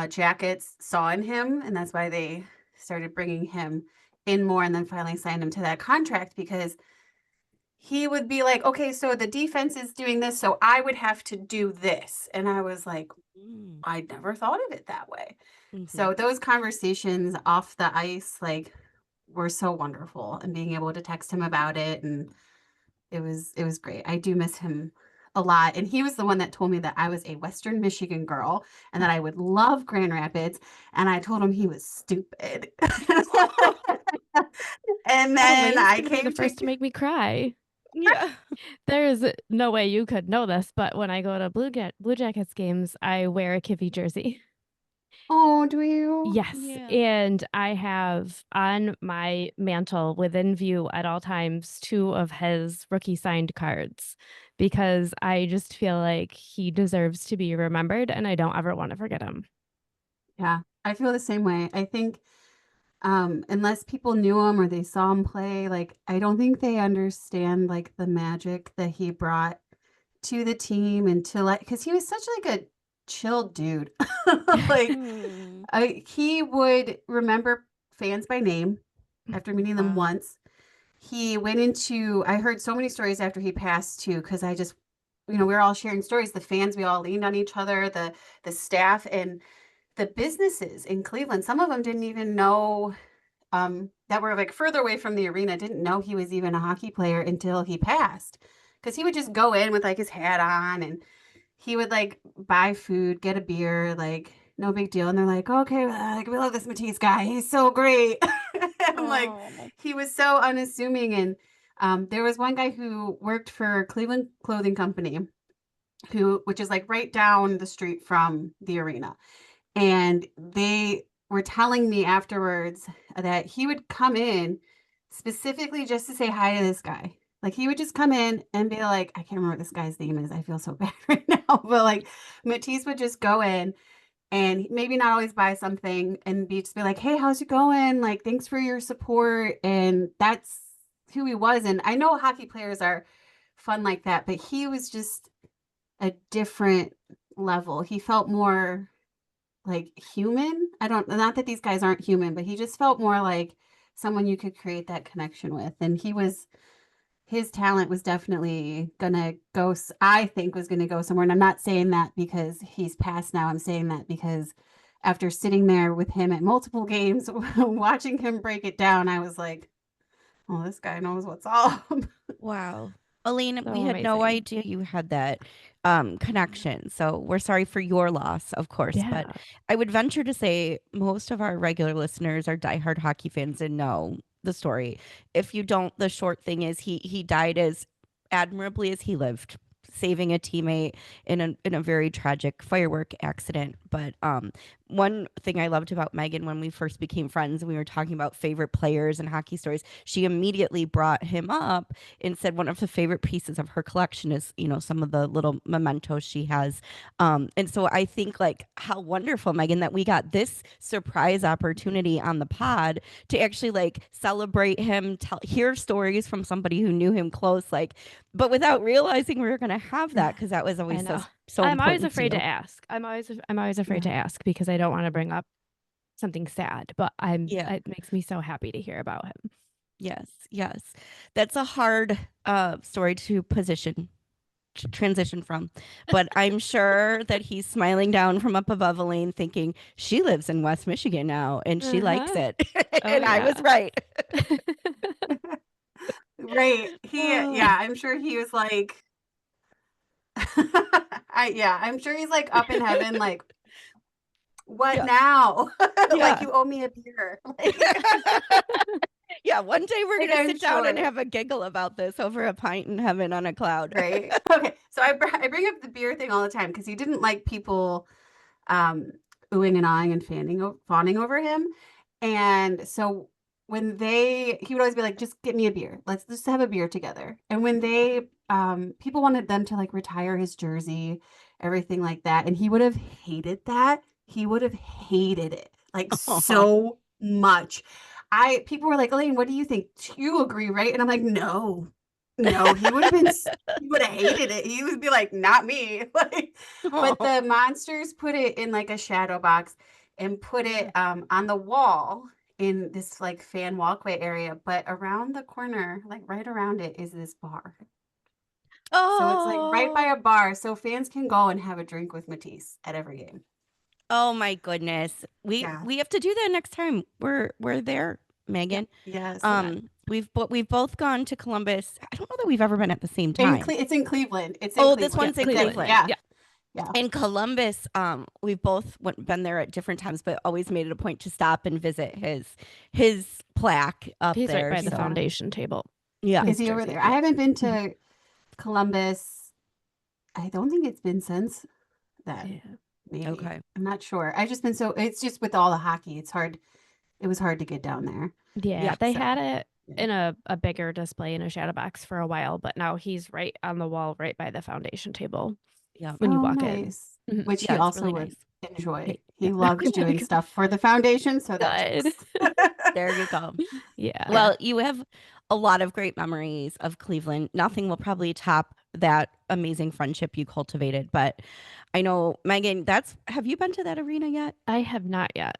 Speaker 3: Jackets saw in him. And that's why they started bringing him in more and then finally signed him to that contract because he would be like, okay, so the defense is doing this. So I would have to do this. And I was like,
Speaker 1: Mm,
Speaker 3: I never thought of it that way.
Speaker 1: mhm.
Speaker 3: So those conversations off the ice, like, were so wonderful, and being able to text him about it, and it was great. I do miss him a lot. And he was the one that told me that I was a Western Michigan girl and that I would love Grand Rapids. And I told him he was stupid. And then
Speaker 2: Elaine's
Speaker 3: I
Speaker 2: gonna be the
Speaker 3: came to
Speaker 2: first to make me cry.
Speaker 1: Yeah.
Speaker 2: There is no way you could know this, but when I go to Blue Jackets games, I wear a Kiffy jersey.
Speaker 3: Oh, do you?
Speaker 2: Yes,
Speaker 1: Yeah.
Speaker 2: and I have on my mantle within view at all times 2 of his rookie signed cards because I just feel like he deserves to be remembered and I don't ever want to forget him.
Speaker 3: Yeah, I feel the same way. I think unless people knew him or they saw him play, like I don't think they understand like the magic that he brought to the team, and to like because he was such like a chill dude. Like
Speaker 1: Hmm.
Speaker 3: he would remember fans by name after meeting them
Speaker 1: Wow.
Speaker 3: once. He went into I heard so many stories after he passed too, because I just we were all sharing stories. The fans, we all leaned on each other, the staff, and the businesses in Cleveland, some of them didn't even know that were like further away from the arena, didn't know he was even a hockey player until he passed. Because he would just go in with like his hat on and he would like buy food, get a beer, like no big deal. And they're like, okay, like we love this Matisse guy. He's so great. And like
Speaker 1: Oh.
Speaker 3: he was so unassuming. And there was one guy who worked for Cleveland Clothing Company, which is like right down the street from the arena. And they were telling me afterwards that he would come in specifically just to say hi to this guy. Like he would just come in and be like, I can't remember what this guy's name is. I feel so bad right now. But like Matisse would just go in and maybe not always buy something and just be like, hey, how's it going? Like, thanks for your support. And that's who he was. And I know hockey players are fun like that, but he was just a different level. He felt more like human. Not that these guys aren't human, but he just felt more like someone you could create that connection with. And his talent was definitely gonna go, I think was gonna go somewhere. And I'm not saying that because he's passed now. I'm saying that because after sitting there with him at multiple games, watching him break it down, I was like, oh, this guy knows what's up.
Speaker 1: Wow. Elaine,
Speaker 2: So
Speaker 1: we had no
Speaker 2: amazing.
Speaker 1: idea you had that connection. So we're sorry for your loss, of course.
Speaker 2: Yeah.
Speaker 1: But I would venture to say most of our regular listeners are diehard hockey fans and know the story. If you don't, the short thing is he died as admirably as he lived, saving a teammate in a very tragic firework accident. But one thing I loved about Megan when we first became friends and we were talking about favorite players and hockey stories, she immediately brought him up and said one of the favorite pieces of her collection is, you know, some of the little mementos she has. And so I think like how wonderful, Megan, that we got this surprise opportunity on the pod to actually like celebrate him, hear stories from somebody who knew him close, like, but without realizing we were going to have that because that was
Speaker 2: I
Speaker 1: always
Speaker 2: know.
Speaker 1: so
Speaker 2: I'm always
Speaker 1: important
Speaker 2: afraid
Speaker 1: to
Speaker 2: to
Speaker 1: you.
Speaker 2: ask. I'm always afraid to ask because I don't want to bring up something sad, but
Speaker 1: Yeah.
Speaker 2: it makes me so happy to hear about him.
Speaker 1: Yes. Yes. That's a hard story to transition from, but I'm sure that he's smiling down from up above Elaine thinking she lives in West Michigan now and she likes
Speaker 2: Uh-huh.
Speaker 1: it.
Speaker 2: Oh
Speaker 1: And I was
Speaker 2: yeah.
Speaker 1: right.
Speaker 3: Right.
Speaker 2: Oh,
Speaker 3: Yeah, I'm sure he was like, I'm sure he's like up in heaven, like, what
Speaker 1: Yeah.
Speaker 3: now? Like,
Speaker 1: Yeah.
Speaker 3: you owe me a beer. Like,
Speaker 1: Yeah, one day we're
Speaker 3: like
Speaker 1: going to
Speaker 3: I'm
Speaker 1: sit down and
Speaker 3: sure.
Speaker 1: have a giggle about this over a pint in heaven on a cloud.
Speaker 3: Right. Okay. So I bring up the beer thing all the time because he didn't like people oohing and ahhing and fawning over him. And so he would always be like, just get me a beer. Let's just have a beer together. And when people wanted them to like retire his jersey, everything like that. And he would have hated that. He would have hated it like so much. People were like, Elaine, what do you think? You agree, right? And I'm like, no, no, he would have hated it. He would be like, not me. Like, but the monsters put it in like a shadow box and put it on the wall in this like fan walkway area. But around the corner, like right around it, is this bar. So it's like right by
Speaker 1: Oh,
Speaker 3: a bar, so fans can go and have a drink with Matisse at every game.
Speaker 1: oh my goodness. We
Speaker 3: Yeah.
Speaker 1: we have to do that next time. We're there,
Speaker 3: Yep.
Speaker 1: Megan.
Speaker 3: Yes.
Speaker 1: We've both gone to Columbus. I don't know that we've ever been at the same time.
Speaker 3: It's in Cleveland. It's in
Speaker 1: Oh, this
Speaker 3: Cleveland.
Speaker 2: yeah,
Speaker 1: one's in
Speaker 2: Cleveland.
Speaker 1: Cleveland.
Speaker 3: Yeah.
Speaker 2: Yeah.
Speaker 3: Yeah.
Speaker 1: In Columbus, we've both been there at different times, but always made it a point to stop and visit his plaque up
Speaker 2: He's right
Speaker 1: there.
Speaker 2: by the
Speaker 1: So
Speaker 2: foundation table.
Speaker 1: yeah,
Speaker 3: Is
Speaker 2: His
Speaker 3: he over
Speaker 2: jersey.
Speaker 3: there? I
Speaker 2: Yeah.
Speaker 3: haven't been to Columbus. I don't think it's been since then.
Speaker 2: Yeah.
Speaker 3: Maybe.
Speaker 1: okay.
Speaker 3: I'm not sure. I've just been it's just with all the hockey, it was hard to get down there.
Speaker 2: Yeah,
Speaker 1: Yeah.
Speaker 2: they
Speaker 3: So,
Speaker 2: had it
Speaker 3: yeah.
Speaker 2: in a bigger display in a shadow box for a while, but now he's right on the wall, right by the foundation table
Speaker 1: Yeah.
Speaker 2: when you
Speaker 3: Oh,
Speaker 2: walk in.
Speaker 3: nice.
Speaker 2: Mhm.
Speaker 3: Which he
Speaker 1: Yeah, it's
Speaker 3: also
Speaker 1: really
Speaker 3: would
Speaker 1: nice.
Speaker 3: enjoy.
Speaker 2: Yeah.
Speaker 3: He loves doing stuff for the foundation, so that
Speaker 2: Good.
Speaker 3: checks.
Speaker 1: There you go.
Speaker 2: Yeah.
Speaker 1: Well, you have a lot of great memories of Cleveland. Nothing will probably top that amazing friendship you cultivated. But I know, Megan, have you been to that arena yet?
Speaker 2: I have not yet.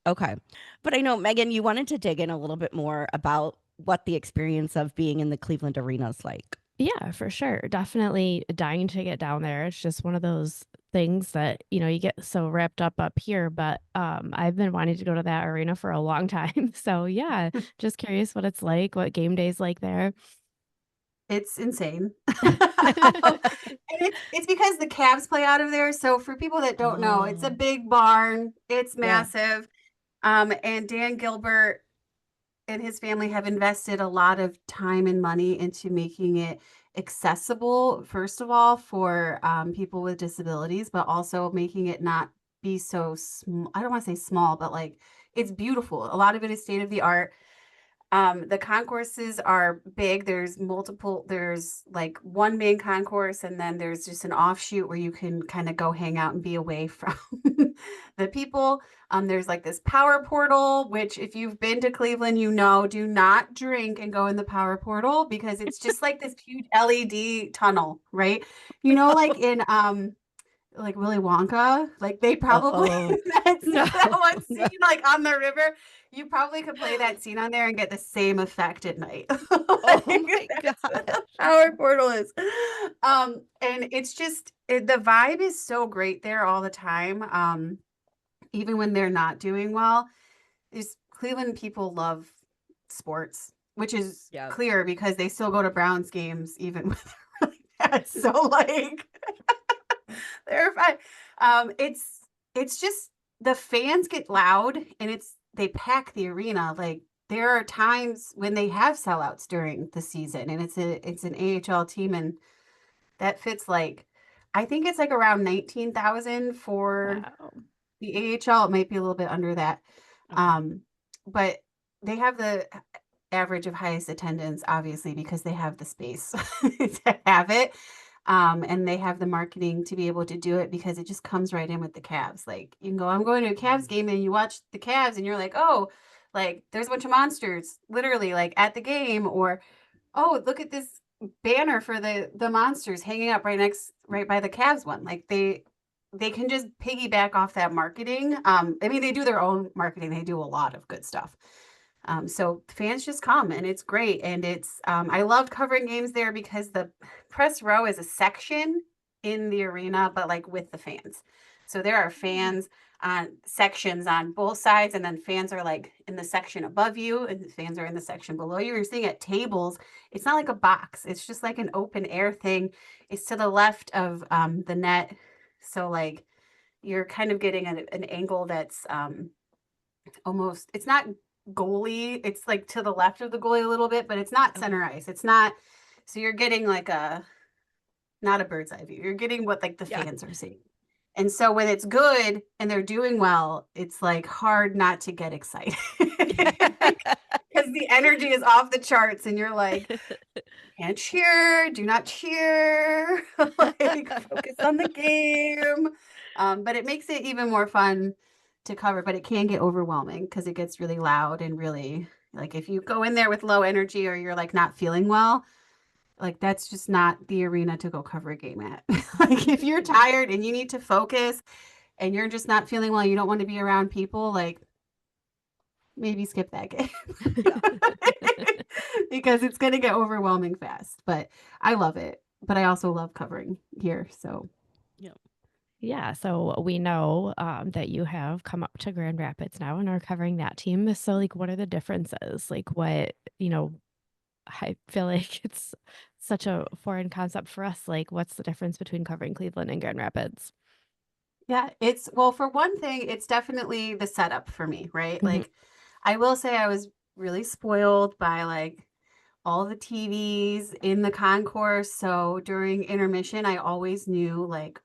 Speaker 1: Okay. But I know, Megan, you wanted to dig in a little bit more about what the experience of being in the Cleveland arena is like.
Speaker 2: Yeah, for sure. Definitely dying to get down there. It's just one of those things that, you get so wrapped up here, but I've been wanting to go to that arena for a long time. So yeah, just curious what it's like, what game day's like there.
Speaker 3: It's insane. And it's because the Cavs play out of there. So for people that don't know, it's a
Speaker 1: Oh,
Speaker 3: big barn. It's
Speaker 1: yeah.
Speaker 3: massive. And Dan Gilbert and his family have invested a lot of time and money into making it accessible, first of all, for people with disabilities, but also making it not be so small. I don't want to say small, but like it's beautiful. A lot of it is state of the art. The concourses are big. There's like one main concourse, and then there's just an offshoot where you can kind of go hang out and be away from the people. There's like this power portal, which if you've been to Cleveland, do not drink and go in the power portal because it's just like this huge LED tunnel, right? Like in like Willy Wonka, like they probably
Speaker 1: Oh, no,
Speaker 3: that one
Speaker 1: no.
Speaker 3: scene like on the river, you probably could play that scene on there and get the same effect at night.
Speaker 1: Oh
Speaker 3: Like,
Speaker 1: my
Speaker 3: that's what
Speaker 1: gosh.
Speaker 3: the power portal is. And it's just the vibe is so great there all the time. Even when they're not doing well, is Cleveland people love sports, which is
Speaker 1: Yeah.
Speaker 3: clear because they still go to Browns games even when they're really bad. So like they're fine. It's just the fans get loud and they pack the arena. Like there are times when they have sellouts during the season, and it's an AHL team, and that fits like I think it's like around 19,000 for
Speaker 2: Wow.
Speaker 3: the AHL. It might be a little bit under that.
Speaker 1: Okay.
Speaker 3: Um, but they have the average of highest attendance, obviously, because they have the space to have it. And they have the marketing to be able to do it because it just comes right in with the Cavs. Like you can go, I'm going to a Cavs game, and you watch the Cavs and you're like, oh, like there's a bunch of monsters literally like at the game, or oh, look at this banner for the monsters hanging up right by the Cavs one. Like they can just piggyback off that marketing. I mean, they do their own marketing. They do a lot of good stuff. So fans just come and it's great. And I love covering games there because the press row is a section in the arena, but like with the fans. So there are fans on sections on both sides, and then fans are like in the section above you, and the fans are in the section below you. You're sitting at tables. It's not like a box. It's just like an open air thing. It's to the left of the net. So like you're kind of getting an angle that's almost, it's not goalie, it's like to the left of the goalie a little bit, but it's not
Speaker 1: Okay.
Speaker 3: center ice. It's not, so you're getting like not a bird's eye view. You're getting what like the
Speaker 1: Yeah.
Speaker 3: fans are seeing. And so when it's good and they're doing well, it's like hard not to get excited because the energy is off the charts and you're like, can't cheer, do not cheer, like focus on the game. But it makes it even more fun to cover, but it can get overwhelming because it gets really loud and really like if you go in there with low energy or you're like not feeling well, like that's just not the arena to go cover a game at. Like if you're tired and you need to focus and you're just not feeling well, you don't want to be around people, like maybe skip that game.
Speaker 1: Yeah.
Speaker 3: Because it's going to get overwhelming fast. But I love it. But I also love covering here. So
Speaker 1: Yeah.
Speaker 2: Yeah, so we know that you have come up to Grand Rapids now and are covering that team. So, like, what are the differences? Like, I feel like it's such a foreign concept for us. Like, what's the difference between covering Cleveland and Grand Rapids?
Speaker 3: yeah, for one thing, it's definitely the setup for me, right?
Speaker 2: Mhm.
Speaker 3: Like I will say I was really spoiled by like all the TVs in the concourse. So during intermission, I always knew like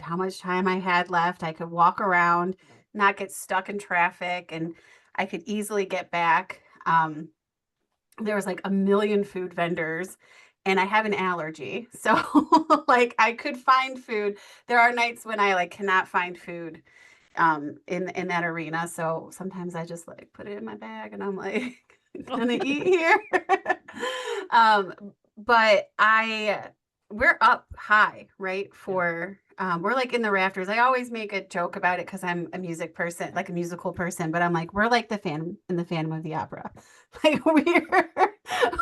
Speaker 3: how much time I had left. I could walk around, not get stuck in traffic, and I could easily get back. There was like a million food vendors, and I have an allergy. So like I could find food. There are nights when I like cannot find food in that arena. So sometimes I just like put it in my bag and I'm like gonna eat here. um but we're up high, right?
Speaker 1: Yeah.
Speaker 3: For we're like in the rafters. I always make a joke about it because I'm a music person, like a musical person, but I'm like, we're like the fan in the Phantom of the Opera. Like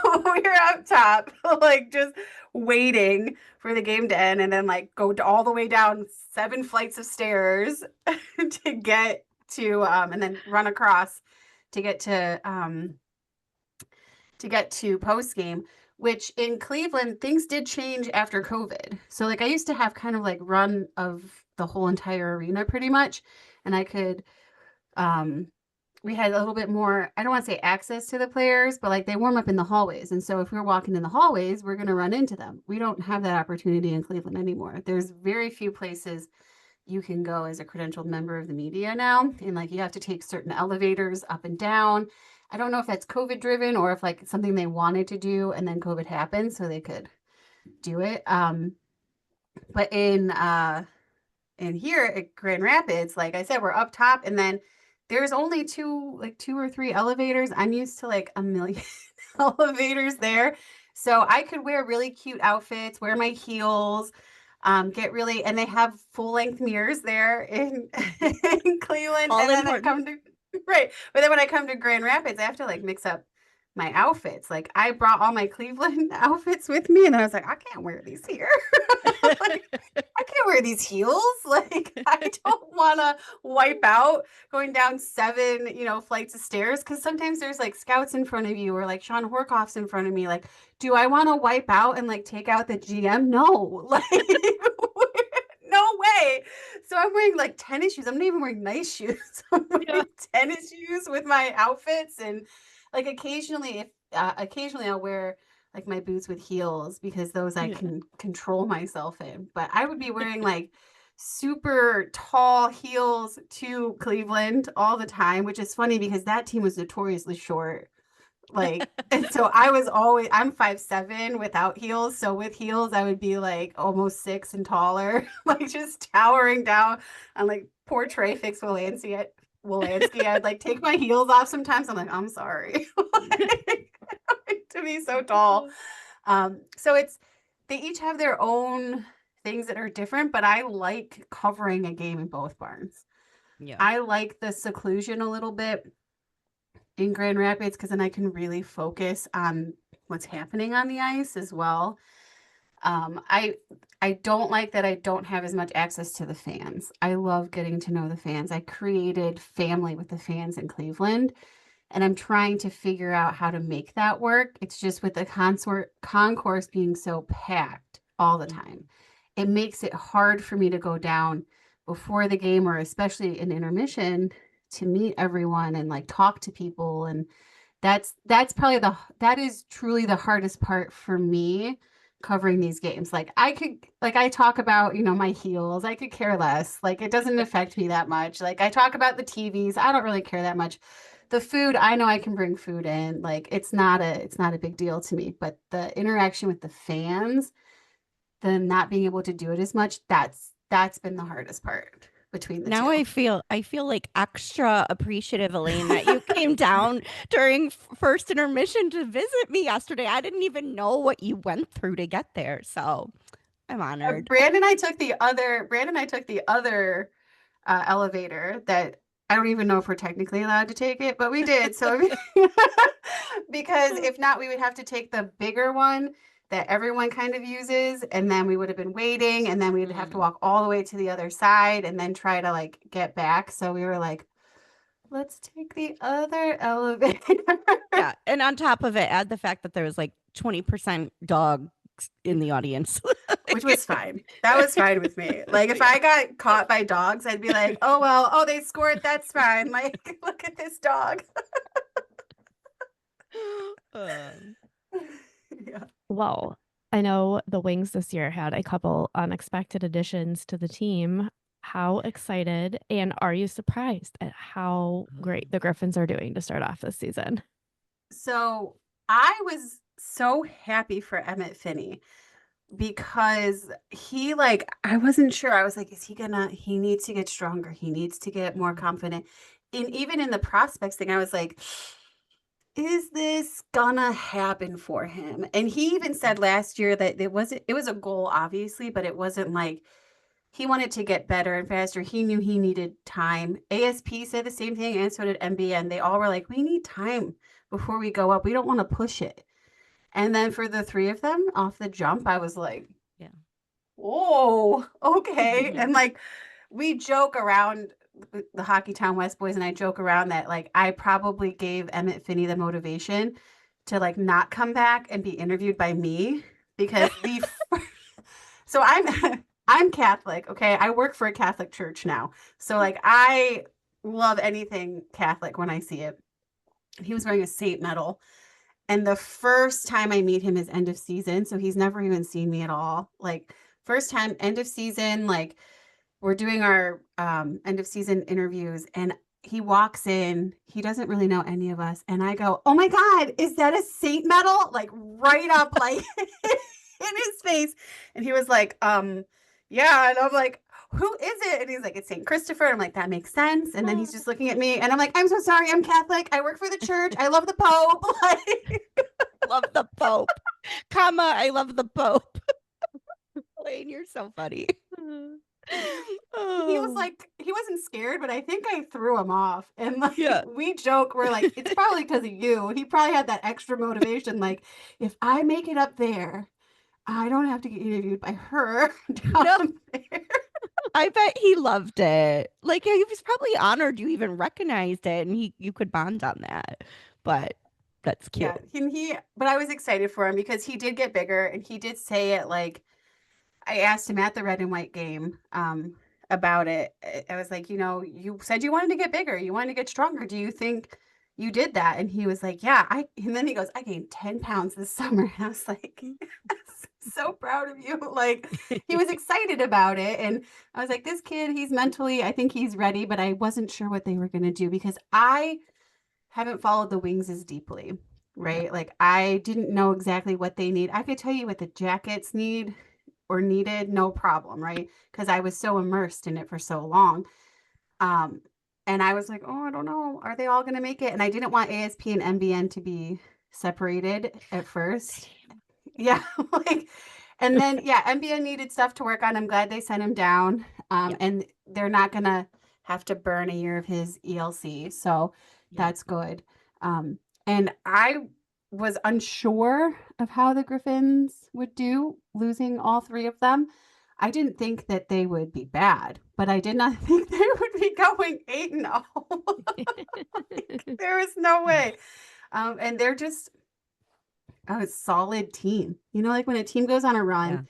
Speaker 3: we were up top, like just waiting for the game to end, and then like go all the way down 7 flights of stairs to get to, and then run across to get to post game. Which in Cleveland, things did change after COVID. So like I used to have kind of like run of the whole entire arena pretty much, and I could we had a little bit more, I don't want to say access to the players, but like they warm up in the hallways. And so if we're walking in the hallways, we're going to run into them. We don't have that opportunity in Cleveland anymore. There's very few places you can go as a credentialed member of the media now. And like you have to take certain elevators up and down. I don't know if that's COVID driven or if like it's something they wanted to do and then COVID happened so they could do it. But in here at Grand Rapids, like I said, we're up top and then there's only two or three elevators. I'm used to like a million elevators there. So I could wear really cute outfits, wear my heels, get really, and they have full length mirrors there in, in Cleveland.
Speaker 1: All
Speaker 3: And then I
Speaker 1: important.
Speaker 3: come to, right. But then when I come to Grand Rapids, I have to like mix up my outfits. Like I brought all my Cleveland outfits with me and I was like, I can't wear these here. Like, I can't wear these heels. Like I don't want to wipe out going down 7, flights of stairs. Cause sometimes there's like scouts in front of you or like Sean Horkoff's in front of me. Like, do I want to wipe out and like take out the GM? No, like no way. So I'm wearing like tennis shoes. I'm not even wearing nice shoes. I'm wearing tennis shoes with my outfits and like occasionally I'll wear like my boots with heels because those I can control myself in. But I would be wearing like super tall heels to Cleveland all the time, which is funny because that team was notoriously short. Like, and so I'm 5'7" without heels. So with heels, I would be like almost 6 and taller, like just towering down on like poor Trey Fix Wolanski. I'd like take my heels off sometimes. I'm like, I'm sorry. To be so tall. So they each have their own things that are different, but I like covering a game in both barns.
Speaker 1: Yeah.
Speaker 3: I like the seclusion a little bit in Grand Rapids because then I can really focus on what's happening on the ice as well. I don't like that I don't have as much access to the fans. I love getting to know the fans. I created family with the fans in Cleveland, and I'm trying to figure out how to make that work. It's just with the concourse being so packed all the time. It makes it hard for me to go down before the game or especially in intermission to meet everyone and like talk to people. And that's probably that is truly the hardest part for me covering these games. Like I talk about, my heels. I could care less. Like it doesn't affect me that much. Like I talk about the TVs. I don't really care that much. The food, I know I can bring food in. Like it's not a big deal to me, but the interaction with the fans, them not being able to do it as much, that's been the hardest part between the
Speaker 1: Now
Speaker 3: two.
Speaker 1: I feel like extra appreciative, Elaine, that you came down during first intermission to visit me yesterday. I didn't even know what you went through to get there, so I'm honored.
Speaker 3: Brandon and I took the other elevator that I don't even know if we're technically allowed to take it, but we did. So because if not, we would have to take the bigger one that everyone kind of uses, and then we would have been waiting, and then we'd have to walk all the way to the other side and then try to like get back. So we were like, let's take the other elevator.
Speaker 1: Yeah, and on top of it, add the fact that there was like 20% dogs in the audience.
Speaker 3: Which was fine. That was fine with me. Like if I got caught by dogs, I'd be like, oh, well, oh, they scored. That's fine. Like, look at this dog.
Speaker 2: Yeah. Well, I know the Wings this year had a couple unexpected additions to the team. How excited and are you surprised at how great the Griffins are doing to start off this season?
Speaker 3: So I was so happy for Emmett Finney because I wasn't sure. I was like, he needs to get stronger. He needs to get more confident. And even in the prospects thing, I was like, is this gonna happen for him? And he even said last year that it was a goal, obviously, but it wasn't like he wanted to get better and faster. He knew he needed time. ASP said the same thing, and so did MBN. They all were like, we need time before we go up. We don't want to push it. And then for the three of them off the jump, I was like,
Speaker 1: Yeah.
Speaker 3: whoa, okay. And like we joke around, the Hockey Town West boys and I joke around that like I probably gave Emmett Finney the motivation to like not come back and be interviewed by me because so I'm Catholic, okay? I work for a Catholic church now. So like I love anything Catholic when I see it. He was wearing a saint medal. And the first time I meet him is end of season. So he's never even seen me at all. Like first time, end of season, like we're doing our end of season interviews and he walks in, he doesn't really know any of us. And I go, oh my God, is that a saint medal? Like right up like in his face. And he was like, yeah. And I'm like, who is it? And he's like, it's St. Christopher. And I'm like, that makes sense. And then he's just looking at me and I'm like, I'm so sorry. I'm Catholic. I work for the church. I love the Pope. Like,
Speaker 1: Love the Pope. Comma, I love the Pope. Elaine, you're so funny.
Speaker 3: he was like, he wasn't scared, but I think I threw him off. And like,
Speaker 1: Yeah.
Speaker 3: we joke, we're like, it's probably because of you. He probably had that extra motivation. Like, if I make it up there, I don't have to get interviewed by her down there.
Speaker 1: I bet he loved it. Like he was probably honored you even recognized it and you could bond on that. But that's cute.
Speaker 3: Yeah, but I was excited for him because he did get bigger and he did say it like, I asked him at the red and white game about it. I was like, you said you wanted to get bigger. You wanted to get stronger. Do you think you did that? And he was like, yeah. And then he goes, I gained 10 pounds this summer. And I was like, so proud of you. Like he was excited about it. And I was like, this kid, he's mentally, I think he's ready, but I wasn't sure what they were going to do because I haven't followed the Wings as deeply, right?
Speaker 1: Yeah.
Speaker 3: Like I didn't know exactly what they need. I could tell you what the Jackets need or needed, no problem, right? Because I was so immersed in it for so long. And I was like, oh, I don't know. Are they all going to make it? And I didn't want ASP and MBN to be separated at first. Yeah. And then, MBN needed stuff to work on. I'm glad they sent him down. And they're not going to have to burn a year of his ELC. So that's good. And I was unsure of how the Griffins would do losing all three of them. I didn't think that they would be bad, but I did not think they would be going 8-0. There is no way. And they're just a solid team. Like when a team goes on a run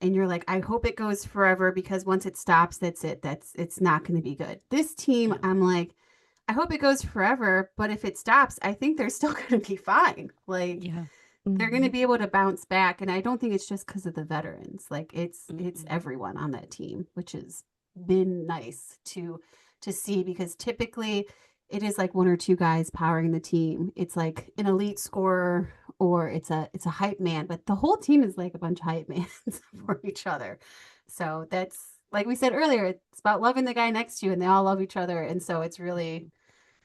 Speaker 3: and you're like, I hope it goes forever because once it stops, that's it. It's not going to be good. This team, I'm like, I hope it goes forever, but if it stops, I think they're still going to be fine. Like they're going to be able to bounce back. And I don't think it's just because of the veterans. Like it's everyone on that team, which has been nice to see because typically it is like one or two guys powering the team. It's like an elite scorer or it's a hype man, but the whole team is like a bunch of hype mans for each other. So that's, like we said earlier, it's about loving the guy next to you and they all love each other. And so it's really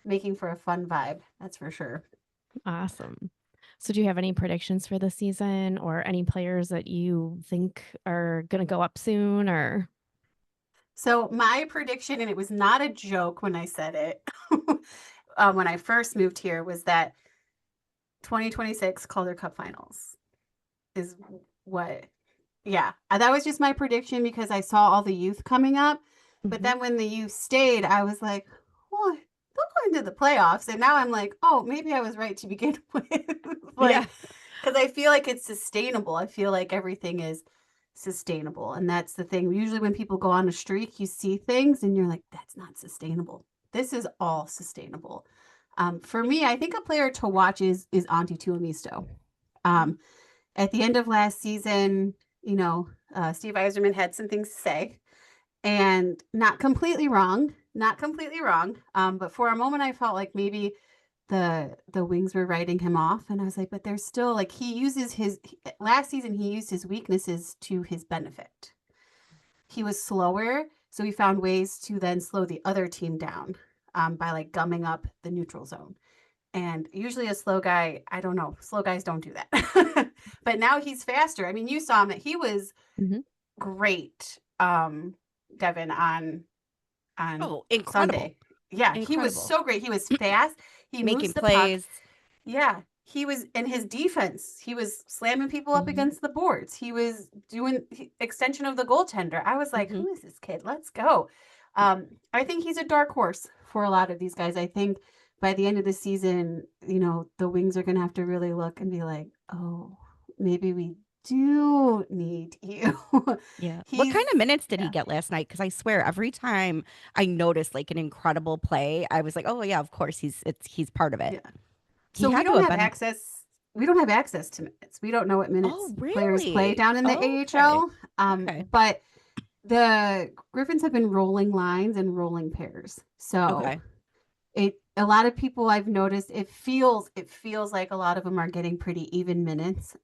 Speaker 3: making for a fun vibe. That's for sure.
Speaker 2: Awesome. So do you have any predictions for the season or any players that you think are going to go up soon or?
Speaker 3: So my prediction, and it was not a joke when I said it, when I first moved here, was that 2026 Calder Cup Finals is what. Yeah, that was just my prediction because I saw all the youth coming up. But then when the youth stayed, I was like, well, they'll go into the playoffs. And now I'm like, oh, maybe I was right to begin with. Because I feel like it's sustainable. I feel like everything is sustainable. And that's the thing. Usually when people go on a streak, you see things and you're like, that's not sustainable. This is all sustainable. For me, I think a player to watch is Auntie Tuamisto. At the end of last season, Steve Yzerman had some things to say and not completely wrong. But for a moment I felt like maybe the Wings were writing him off and I was like, but there's still like, last season, he used his weaknesses to his benefit. He was slower. So he found ways to then slow the other team down by like gumming up the neutral zone. And usually a slow guy, I don't know, slow guys don't do that. But now he's faster. I mean, you saw him, he was great, Devon, on
Speaker 1: incredible.
Speaker 3: Sunday. Yeah, incredible. He was so great. He was fast. He
Speaker 1: making
Speaker 3: moves the
Speaker 1: plays.
Speaker 3: puck. Yeah, he was in his defense. He was slamming people up against the boards. He was doing extension of the goaltender. I was like, who is this kid? Let's go. I think he's a dark horse for a lot of these guys. I think by the end of the season, you know, the Wings are going to have to really look and be like, oh, maybe we do need you.
Speaker 1: Yeah. What kind of minutes did he get last night? Because I swear every time I noticed like an incredible play, I was like, oh yeah, of course he's part of it.
Speaker 3: Yeah. So we don't have access. We don't have access to minutes. We don't know what minutes players play down in the AHL. But the Griffins have been rolling lines and rolling pairs. So a lot of people I've noticed, it feels like a lot of them are getting pretty even minutes.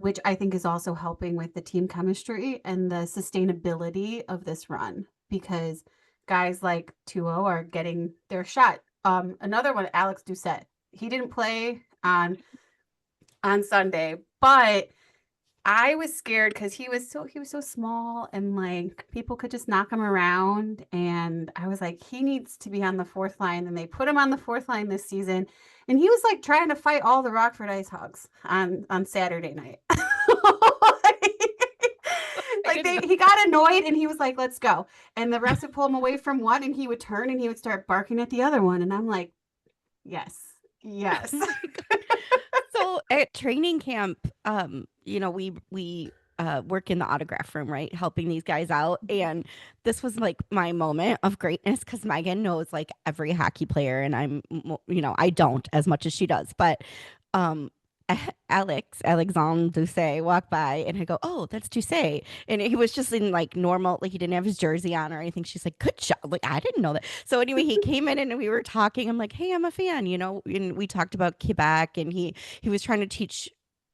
Speaker 3: Which I think is also helping with the team chemistry and the sustainability of this run, because guys like Tuo are getting their shot. Another one, Alex Doucette. He didn't play on Sunday, but I was scared because he was so small and like people could just knock him around. And I was like, he needs to be on the fourth line. And they put him on the fourth line this season. And he was like trying to fight all the Rockford Ice Hogs on Saturday night. He got annoyed and he was like, let's go. And the refs would pull him away from one and he would turn and he would start barking at the other one. And I'm like, yes.
Speaker 1: So at training camp, you know, we work in the autograph room, right? Helping these guys out. And this was like my moment of greatness because Megan knows like every hockey player and I'm, you know, I don't as much as she does, but Alexandre Doucet walked by and I go, oh, that's Doucet. And he was just in like normal, like he didn't have his jersey on or anything. She's like, good job. Like, I didn't know that. So anyway, he came in and we were talking. I'm like, hey, I'm a fan, you know, and we talked about Quebec and he was trying to teach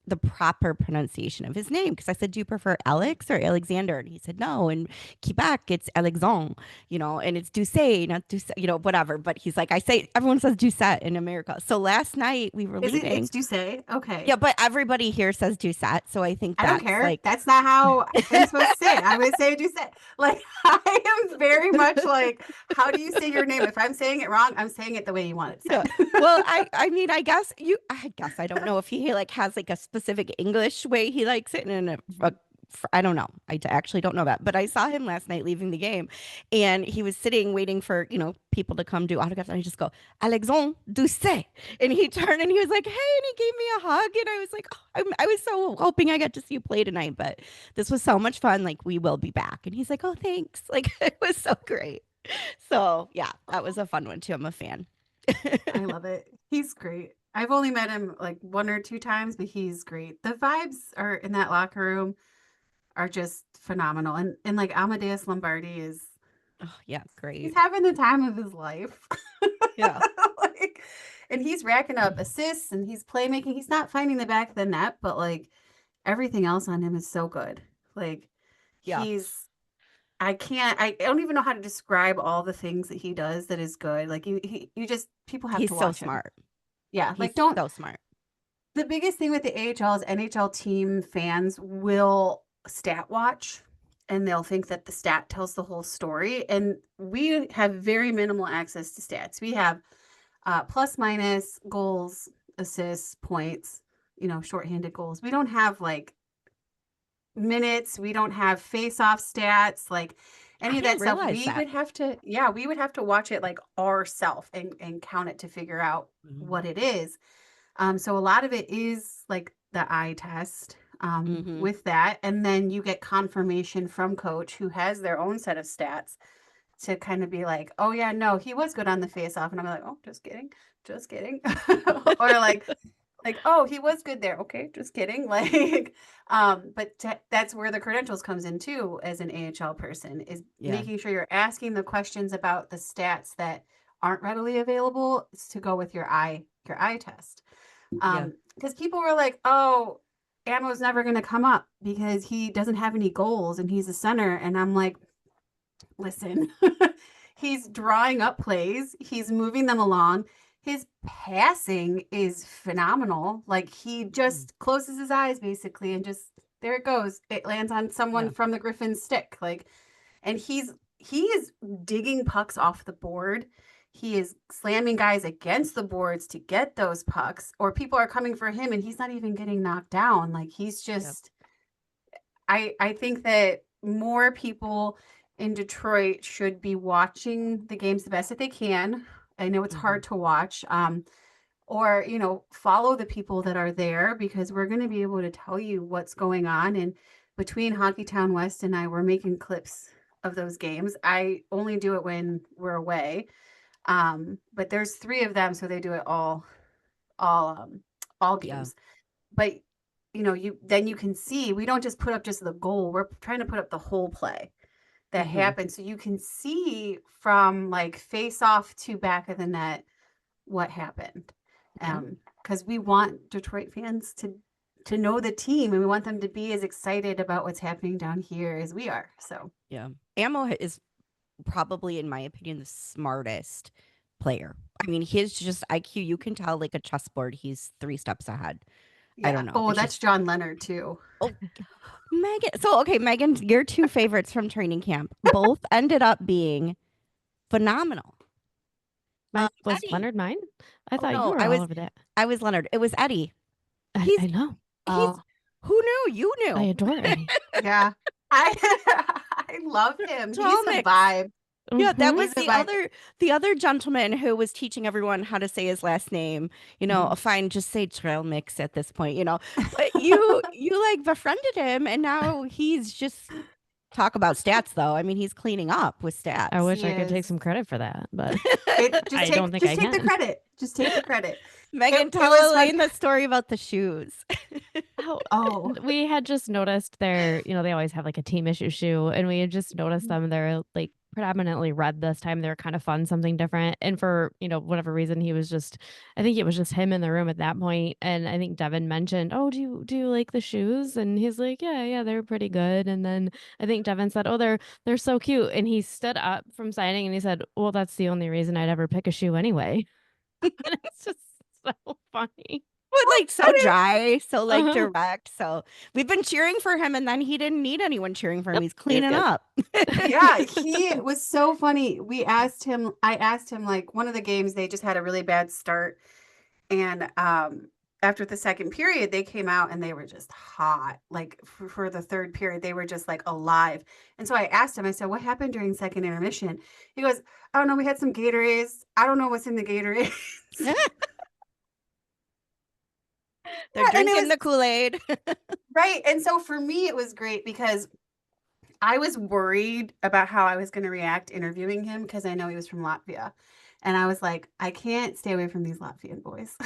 Speaker 1: the proper pronunciation of his name because I said, do you prefer Alex or Alexander? And he said, no, in Quebec it's Alexandre, you know, and it's Doucet, not Doucet, you know, whatever. But he's like, I say everyone says Doucet in America. So last night we were leaving.
Speaker 3: It's Doucet, okay.
Speaker 1: Yeah, but everybody here says Doucet, so I think that's, I don't care.
Speaker 3: Like, that's not how I'm supposed to say it. I would say Doucet. Like, I am very much like, how do you say your name? If I'm saying it wrong, I'm saying it the way you want it said.
Speaker 1: Yeah. Well, I mean, I guess I don't know if he like has like a specific English way he likes it, and I don't know. I actually don't know that, but I saw him last night leaving the game, and he was sitting waiting for, you know, people to come do autographs, and I just go, Alexandre Doucet, and he turned and he was like, hey, and he gave me a hug, and I was like, oh, I was so hoping I got to see you play tonight, but this was so much fun. Like, we will be back, and he's like, oh, thanks. Like, it was so great. So yeah, that was a fun one too. I'm a fan.
Speaker 3: I love it. He's great. I've only met him like 1 or 2 times, but he's great. The vibes are in that locker room are just phenomenal. And like Amadeus Lombardi is,
Speaker 1: oh yeah, great.
Speaker 3: He's having the time of his life.
Speaker 1: Yeah.
Speaker 3: Like, and he's racking up assists and he's playmaking. He's not finding the back of the net, but like everything else on him is so good. Like I don't even know how to describe all the things that he does that is good. Like people have to watch him. He's so
Speaker 1: smart.
Speaker 3: Yeah.
Speaker 1: He's like so smart.
Speaker 3: The biggest thing with the AHL is NHL team fans will stat watch and they'll think that the stat tells the whole story. And we have very minimal access to stats. We have plus minus goals, assists, points, you know, shorthanded goals. We don't have like minutes. We don't have face-off stats, like any of that stuff. We would have to watch it like ourselves and count it to figure out what it is. So a lot of it is like the eye test with that. And then you get confirmation from coach who has their own set of stats to kind of be like, oh yeah, no, he was good on the face off. And I'm like, oh, just kidding. Or like, oh, he was good there. Okay, just kidding. Like, that's where the credentials comes in too, as an AHL person, is making sure you're asking the questions about the stats that aren't readily available to go with your eye test. Because people were like, oh, Ammo's never going to come up because he doesn't have any goals and he's a center. And I'm like, listen, he's drawing up plays. He's moving them along. His passing is phenomenal. Like, he just closes his eyes basically and just, there it goes. It lands on someone from the Griffins stick. Like, and he is digging pucks off the board. he is slamming guys against the boards to get those pucks, or people are coming for him and he's not even getting knocked down. Like he's just, I think that more people in Detroit should be watching the games the best that they can. I know it's hard to watch. Or, you know, follow the people that are there, because we're going to be able to tell you what's going on. And between Hockeytown West and I, we're making clips of those games. I only do it when we're away. But there's 3 of them, so they do it all games. But you know, you can see we don't just put up just the goal. We're trying to put up the whole play that happened, so you can see from like face off to back of the net what happened. Because we want Detroit fans to know the team, and we want them to be as excited about what's happening down here as we are. So
Speaker 1: Ammo is probably, in my opinion, the smartest player. I mean, his just IQ, you can tell like a chessboard, he's 3 steps ahead. I don't know.
Speaker 3: Oh, that's John Leonard too.
Speaker 1: Oh, Megan. So, okay, Megan, your 2 favorites from training camp both ended up being phenomenal.
Speaker 2: Was
Speaker 1: Eddie.
Speaker 2: Leonard mine? I thought
Speaker 1: no,
Speaker 2: you were all over that.
Speaker 1: I was Leonard. It was Eddie.
Speaker 2: I know.
Speaker 1: Who knew? You knew.
Speaker 2: I adore Eddie.
Speaker 3: Yeah. I love him. He's a vibe.
Speaker 1: Yeah, that was the other gentleman who was teaching everyone how to say his last name. You know, fine, just say trail mix at this point, you know. But you like befriended him, and now he's just talk about stats though. I mean, he's cleaning up with stats.
Speaker 2: I wish I could take some credit for that, but
Speaker 3: I don't think I can. Just take the credit. Just take the credit.
Speaker 1: Megan, tell Elaine the story about the shoes.
Speaker 2: We had just noticed they always have like a team issue shoe, and we had just noticed them. They're like predominantly red this time. They're kind of fun, something different. And for, whatever reason, I think it was just him in the room at that point. And I think Devon mentioned, oh, do you like the shoes? And he's like, yeah, they're pretty good. And then I think Devon said, oh, they're so cute. And he stood up from signing and he said, well, that's the only reason I'd ever pick a shoe anyway. It's just so funny.
Speaker 1: But like so dry, so like direct. So we've been cheering for him, and then he didn't need anyone cheering for him. He's cleaning up.
Speaker 3: Yeah, he was so funny. I asked him like one of the games, they just had a really bad start. And after the second period, they came out and they were just hot. Like for the third period, they were just like alive. And so I asked him, I said, what happened during second intermission? He goes, I don't know. We had some Gatorades. I don't know what's in the Gatorades.
Speaker 1: They're drinking the Kool-Aid.
Speaker 3: Right. And so for me, it was great because I was worried about how I was going to react interviewing him, because I know he was from Latvia. And I was like, I can't stay away from these Latvian boys.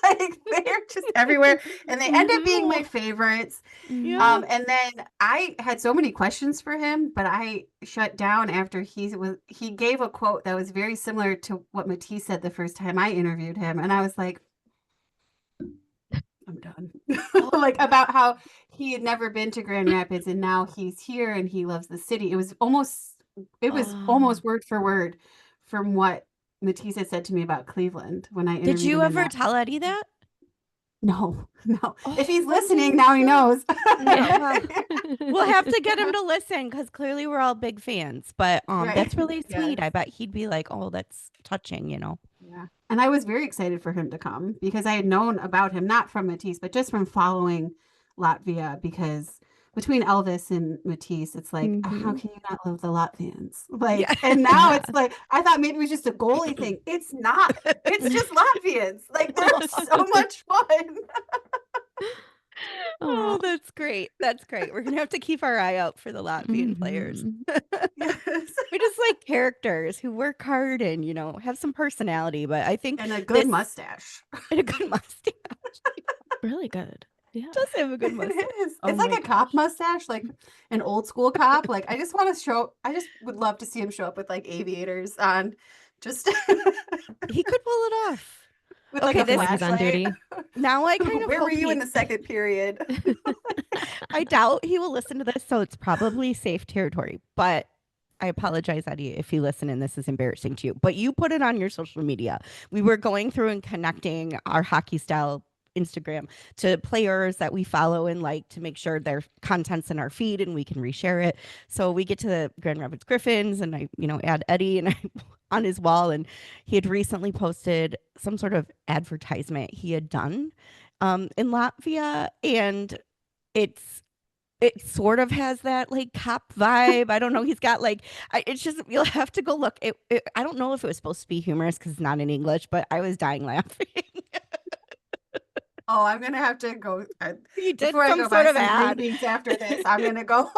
Speaker 3: Like they're just everywhere. And they end up being my favorites. Yeah. And then I had so many questions for him, but I shut down after he gave a quote that was very similar to what Matisse said the first time I interviewed him. And I was like, I'm done. Like about how he had never been to Grand Rapids and now he's here and he loves the city. It was almost word for word from what Matisse had said to me about Cleveland when I interviewed him.
Speaker 1: Did you ever tell Eddie that?
Speaker 3: No. If he's listening, now he knows.
Speaker 1: We'll have to get him to listen, because clearly we're all big fans. But that's really sweet. Yes. I bet he'd be like, oh, that's touching,
Speaker 3: Yeah. And I was very excited for him to come, because I had known about him, not from Matisse, but just from following Latvia, because between Elvis and Matisse, it's like, how can you not love the Latvians? Like, and now it's like, I thought maybe it was just a goalie thing. It's not. It's just Latvians. Like, they're so much fun.
Speaker 1: Oh, that's great. That's great. We're going to have to keep our eye out for the Latvian players. Yes. We just like characters who work hard and, have some personality. But I think.
Speaker 3: And a good mustache.
Speaker 1: And a good mustache.
Speaker 2: Really good. Yeah.
Speaker 1: Does have a good mustache.
Speaker 3: It is. It's like a cop mustache, like an old school cop. Like I just would love to see him show up with like aviators on. Just
Speaker 1: he could pull it off.
Speaker 3: With like a flashlight.
Speaker 2: On duty.
Speaker 1: Now I kind of
Speaker 3: Where were you in the second period?
Speaker 1: I doubt he will listen to this, so it's probably safe territory. But I apologize, Eddie, if you listen and this is embarrassing to you. But you put it on your social media. We were going through and connecting our hockey style Instagram to players that we follow and like to make sure their content's in our feed and we can reshare it. So we get to the Grand Rapids Griffins and I, add Eddie and I on his wall, and he had recently posted some sort of advertisement he had done in Latvia, and it's it sort of has that like cop vibe. I don't know. He's got like, it's just, you'll have to go look. I don't know if it was supposed to be humorous because it's not in English, but I was dying laughing.
Speaker 3: Oh, I'm gonna have to go.
Speaker 1: He did
Speaker 3: Before I
Speaker 1: some
Speaker 3: go
Speaker 1: sort
Speaker 3: buy
Speaker 1: of
Speaker 3: some
Speaker 1: ad.
Speaker 3: green beans after this, I'm gonna go.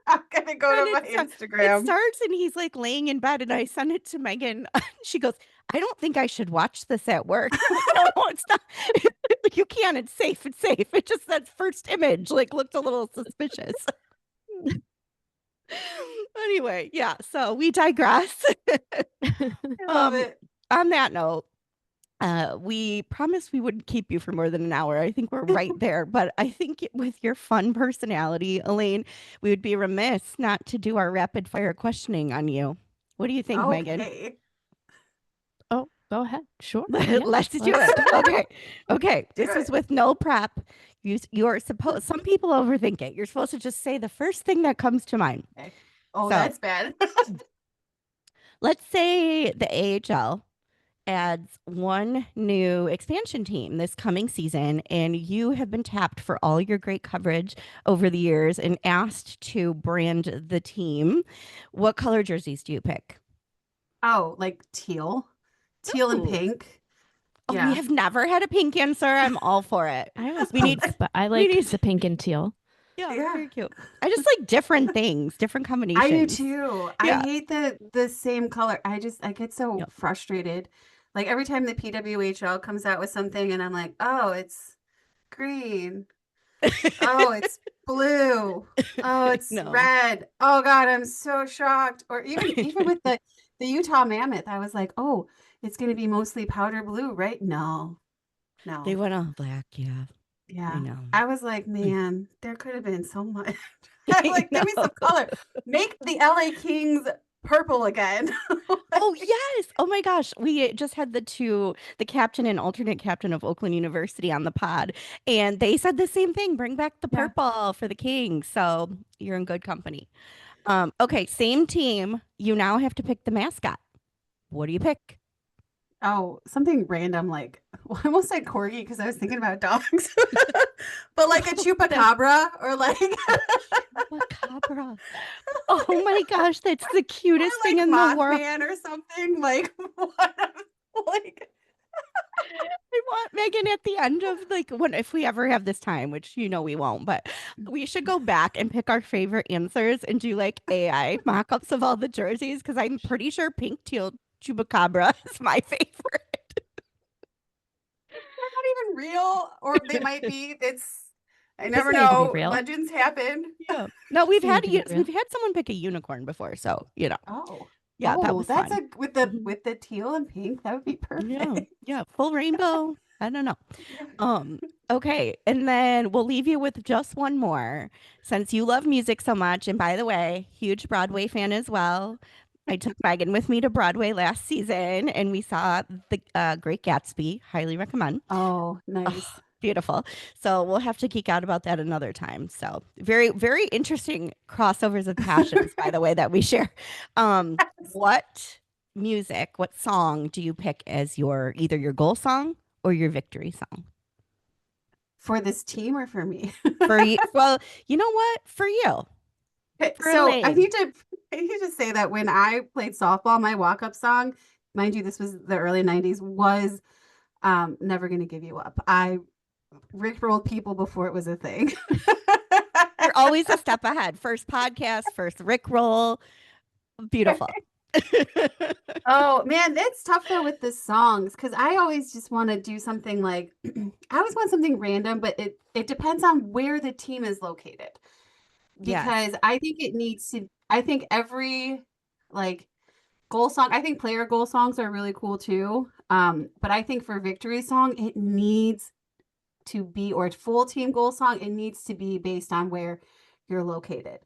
Speaker 3: I'm gonna go
Speaker 1: And
Speaker 3: to my
Speaker 1: it
Speaker 3: Instagram.
Speaker 1: starts and he's like laying in bed, and I send it to Megan. She goes, I don't think I should watch this at work. I'm like, no, it's not. You can. It's safe. It's safe. It just, that first image like looked a little suspicious. Anyway, yeah. So we digress.
Speaker 3: I love it.
Speaker 1: On that note, we promised we wouldn't keep you for more than an hour. I think we're right there. But I think with your fun personality, Elaine, we would be remiss not to do our rapid fire questioning on you. What do you think, Megan?
Speaker 3: Okay.
Speaker 2: Oh, go ahead. Sure. Yeah,
Speaker 1: Let's do
Speaker 2: let's
Speaker 1: it.
Speaker 2: do it.
Speaker 1: Okay. Okay.
Speaker 3: Do
Speaker 1: This is
Speaker 3: it.
Speaker 1: with no prep. You're supposed, some people overthink it. You're supposed to just say the first thing that comes to mind.
Speaker 3: Okay. Oh,
Speaker 1: So-
Speaker 3: that's bad.
Speaker 1: Let's say the AHL adds one new expansion team this coming season, and you have been tapped for all your great coverage over the years and asked to brand the team. What color jerseys do you pick?
Speaker 3: Oh, like teal and
Speaker 1: Ooh.
Speaker 3: pink.
Speaker 1: Oh,
Speaker 3: Yeah.
Speaker 1: we have never had a pink answer. I'm all for it.
Speaker 2: I was
Speaker 1: We need-
Speaker 2: pink, but I
Speaker 1: we
Speaker 2: like
Speaker 1: need-
Speaker 2: the pink and teal.
Speaker 1: Yeah,
Speaker 3: Yeah.
Speaker 1: very cute. I just like different things, different combinations.
Speaker 3: I do too.
Speaker 1: Yeah.
Speaker 3: I hate the same color. I get so
Speaker 1: Yep.
Speaker 3: frustrated. Like every time the PWHL comes out with something and I'm like, oh, it's green. Oh, it's blue. Oh, it's
Speaker 1: No.
Speaker 3: red. Oh God, I'm so shocked. Or even with the Utah Mammoth, I was like, oh, it's gonna be mostly powder blue, right? No.
Speaker 1: They went all black, yeah.
Speaker 3: Yeah.
Speaker 1: I know.
Speaker 3: I was like, man, there could have been so much. I'm like, give me
Speaker 1: know.
Speaker 3: some color. Make the LA Kings purple again.
Speaker 1: Oh, yes. Oh my gosh. We just had the captain and alternate captain of Oakland University on the pod, and they said the same thing. Bring back the
Speaker 3: Yeah.
Speaker 1: purple for the Kings. So you're in good company. Okay, same team. You now have to pick the mascot. What do you pick?
Speaker 3: Oh, something random like, well, I almost said corgi because I was thinking about dogs, but like a chupacabra or like
Speaker 1: Chupacabra. Oh my gosh, that's the cutest
Speaker 3: or
Speaker 1: thing
Speaker 3: like
Speaker 1: in the world.
Speaker 3: Mothman or something. Like what? Like
Speaker 1: I want Megan at the end of like if we ever have this time, which we won't, but we should go back and pick our favorite answers and do like AI mock-ups of all the jerseys, because I'm pretty sure pink teal chupacabra is my favorite.
Speaker 3: they're not even real, or they might be. I never
Speaker 2: may be
Speaker 3: know.
Speaker 2: real.
Speaker 3: Legends happen.
Speaker 1: Yeah. No, we've
Speaker 2: This
Speaker 1: had
Speaker 2: may be real.
Speaker 1: we've had someone pick a unicorn before, so
Speaker 3: Oh.
Speaker 1: yeah, that was
Speaker 3: that's
Speaker 1: fun.
Speaker 3: with the
Speaker 1: Mhm.
Speaker 3: with the teal and pink. That would be perfect.
Speaker 1: Yeah, full rainbow. I don't know. Okay, and then we'll leave you with just one more. Since you love music so much, and by the way, huge Broadway fan as well. I took Megan with me to Broadway last season, and we saw the Great Gatsby. Highly recommend.
Speaker 3: Oh, nice.
Speaker 1: Oh, beautiful. So we'll have to geek out about that another time. So very, very interesting crossovers of passions, by the way, that we share. What song do you pick as either your goal song or your victory song?
Speaker 3: For this team or for me?
Speaker 1: For you? Well, you know what? For you.
Speaker 3: Okay,
Speaker 1: For
Speaker 3: so
Speaker 1: Elaine.
Speaker 3: I need to say that when I played softball, my walk-up song, mind you, this was the early 90s, was Never Gonna Give You Up. I rickrolled people before it was a thing.
Speaker 1: You're always a step ahead. First podcast, first Rickroll. Beautiful.
Speaker 3: Oh man, that's tough though with the songs, because I always just want to do something like I always want something random, but it depends on where the team is located.
Speaker 1: Yes.
Speaker 3: Because I think every like goal song, I think player goal songs are really cool too. But I think for victory song, it needs to be, or full team goal song, it needs to be based on where you're located.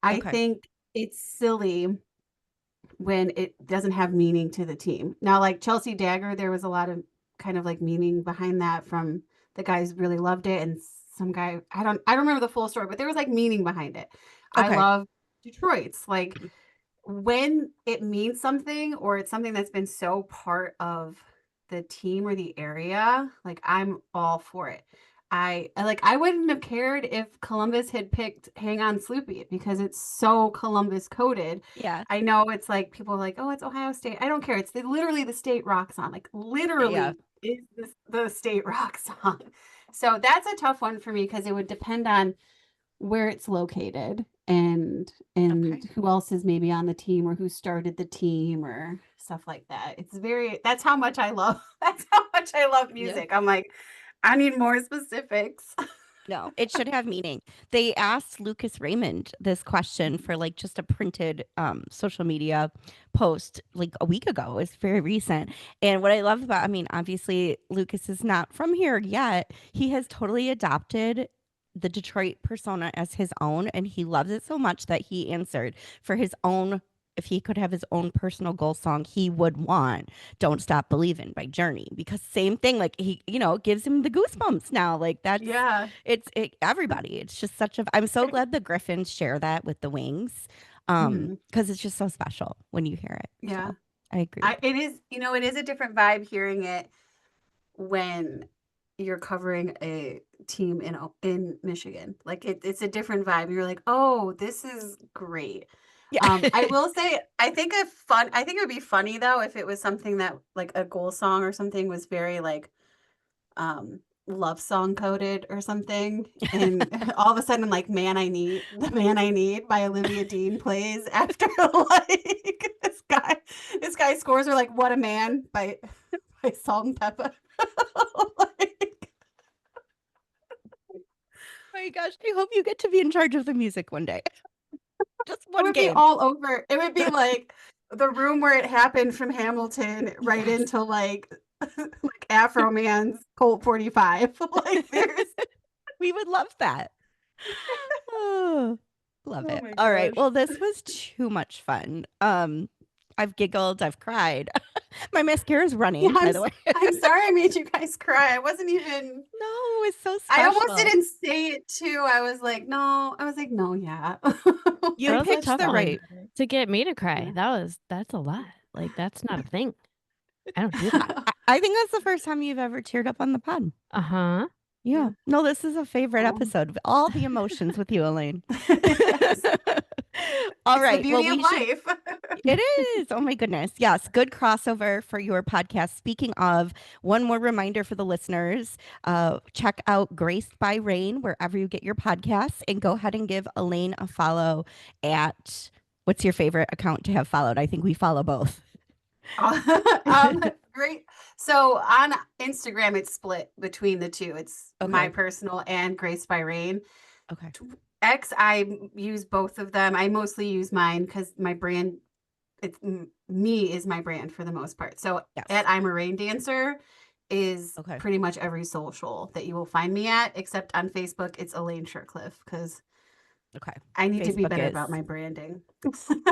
Speaker 3: I
Speaker 1: Okay.
Speaker 3: think it's silly when it doesn't have meaning to the team. Now, like Chelsea Dagger, there was a lot of kind of like meaning behind that from the guys really loved it, and some guy, I don't remember the full story, but there was like meaning behind it. I
Speaker 1: Okay.
Speaker 3: love Detroit's, like, when it means something or it's something that's been so part of the team or the area, like, I'm all for it. I wouldn't have cared if Columbus had picked Hang On Sloopy because it's so Columbus coded.
Speaker 1: Yeah.
Speaker 3: I know it's like people are like, oh, it's Ohio State. I don't care. It's literally the state rock song. Like,
Speaker 1: Yeah.
Speaker 3: literally is the state rock song. So that's a tough one for me because it would depend on where it's located and
Speaker 1: Okay.
Speaker 3: who else is maybe on the team or who started the team or stuff like that. That's how much I love
Speaker 1: Yeah.
Speaker 3: music. I'm like, I need more specifics.
Speaker 1: No, it should have meaning. They asked Lucas Raymond this question for like just a printed social media post like a week ago. It's very recent. And what I love about, I mean, obviously Lucas is not from here yet. He has totally adopted the Detroit persona as his own, and he loves it so much that he answered for his own. If he could have his own personal goal song, he would want "Don't Stop Believin'" by Journey, because same thing, like he, gives him the goosebumps now. Like that's
Speaker 3: Yeah.
Speaker 1: everybody. It's just such a. I'm so glad the Griffins share that with the Wings,
Speaker 3: Mhm.
Speaker 1: because it's just so special when you hear it.
Speaker 3: Yeah.
Speaker 1: So I agree.
Speaker 3: It is, it is a different vibe hearing it when you're covering a team in Michigan. Like it's a different vibe. You're like, oh, this is great.
Speaker 1: Yeah.
Speaker 3: I will say, I think it would be funny though if it was something that like a goal song or something was very like love song coded or something, and all of a sudden like the Man I Need by Olivia Dean plays after like this guy scores are like What a Man by Salt and Pepper. Like,
Speaker 1: Oh my gosh, I hope you get to be in charge of the music one day. Just
Speaker 3: it
Speaker 1: one
Speaker 3: would be
Speaker 1: game.
Speaker 3: all over. It would be like the room where it happened from Hamilton right
Speaker 1: Yes.
Speaker 3: into like Afro Man's Colt 45. Like there's
Speaker 1: We would love that. Oh, love
Speaker 3: oh
Speaker 1: it.
Speaker 3: my
Speaker 1: All right.
Speaker 3: gosh.
Speaker 1: Well, this was too much fun. I've giggled, I've cried. My mascara's
Speaker 3: Yeah,
Speaker 1: running, by the way.
Speaker 3: I'm sorry I made you guys cry. I wasn't even
Speaker 1: No, it's so
Speaker 3: I almost
Speaker 1: special.
Speaker 3: didn't say it too. I was like, no, yeah.
Speaker 1: You
Speaker 2: That
Speaker 3: Like,
Speaker 2: was a
Speaker 3: let's
Speaker 2: tough
Speaker 1: picked the
Speaker 3: talk
Speaker 2: one
Speaker 1: right.
Speaker 3: about
Speaker 2: to get me to cry.
Speaker 3: it.
Speaker 2: That's a lot. Like that's not a thing. I don't do
Speaker 1: I,
Speaker 2: that.
Speaker 1: I think that's the first time you've ever teared up on the pod.
Speaker 2: Uh-huh.
Speaker 1: Yeah.
Speaker 3: Yeah.
Speaker 1: No, this is a favorite
Speaker 3: Oh.
Speaker 1: episode. All the emotions with you, Elaine.
Speaker 3: Yes.
Speaker 1: All
Speaker 3: It's the
Speaker 1: right. Well,
Speaker 3: beauty of
Speaker 1: we should.
Speaker 3: life.
Speaker 1: It is. Oh my goodness. Yes. Good crossover for your podcast. Speaking of, one more reminder for the listeners, check out Graced by Rain wherever you get your podcasts, and go ahead and give Elaine a follow at, what's your favorite account to have followed? I think we follow both.
Speaker 3: Great. So on Instagram, it's split between the two. It's my
Speaker 1: Okay.
Speaker 3: personal and Grace by Rain.
Speaker 1: Okay.
Speaker 3: X, I use both of them. I mostly use mine because my brand, me is my brand for the most part. So
Speaker 1: Yes.
Speaker 3: at I'm a Rain Dancer is
Speaker 1: Okay.
Speaker 3: pretty much every social that you will find me at, except on Facebook, it's Elaine Shircliff because
Speaker 1: Okay.
Speaker 3: I need to be
Speaker 1: Facebook
Speaker 3: better
Speaker 1: is,
Speaker 3: about my branding.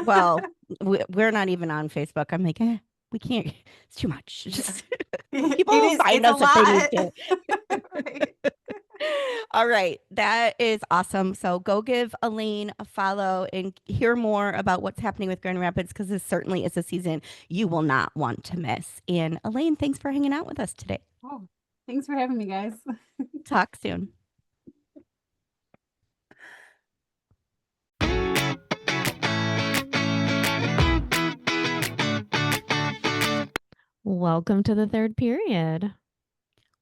Speaker 1: well, we're not even on Facebook. I'm like, we can't, it's too much. Just people will find
Speaker 3: It's a
Speaker 1: us if they need
Speaker 3: lot.
Speaker 1: to.
Speaker 3: Right.
Speaker 1: All right. That is awesome. So go give Elaine a follow and hear more about what's happening with Grand Rapids, because this certainly is a season you will not want to miss. And Elaine, thanks for hanging out with us today.
Speaker 3: Oh, thanks for having me, guys.
Speaker 1: Talk soon.
Speaker 2: Welcome to the third period.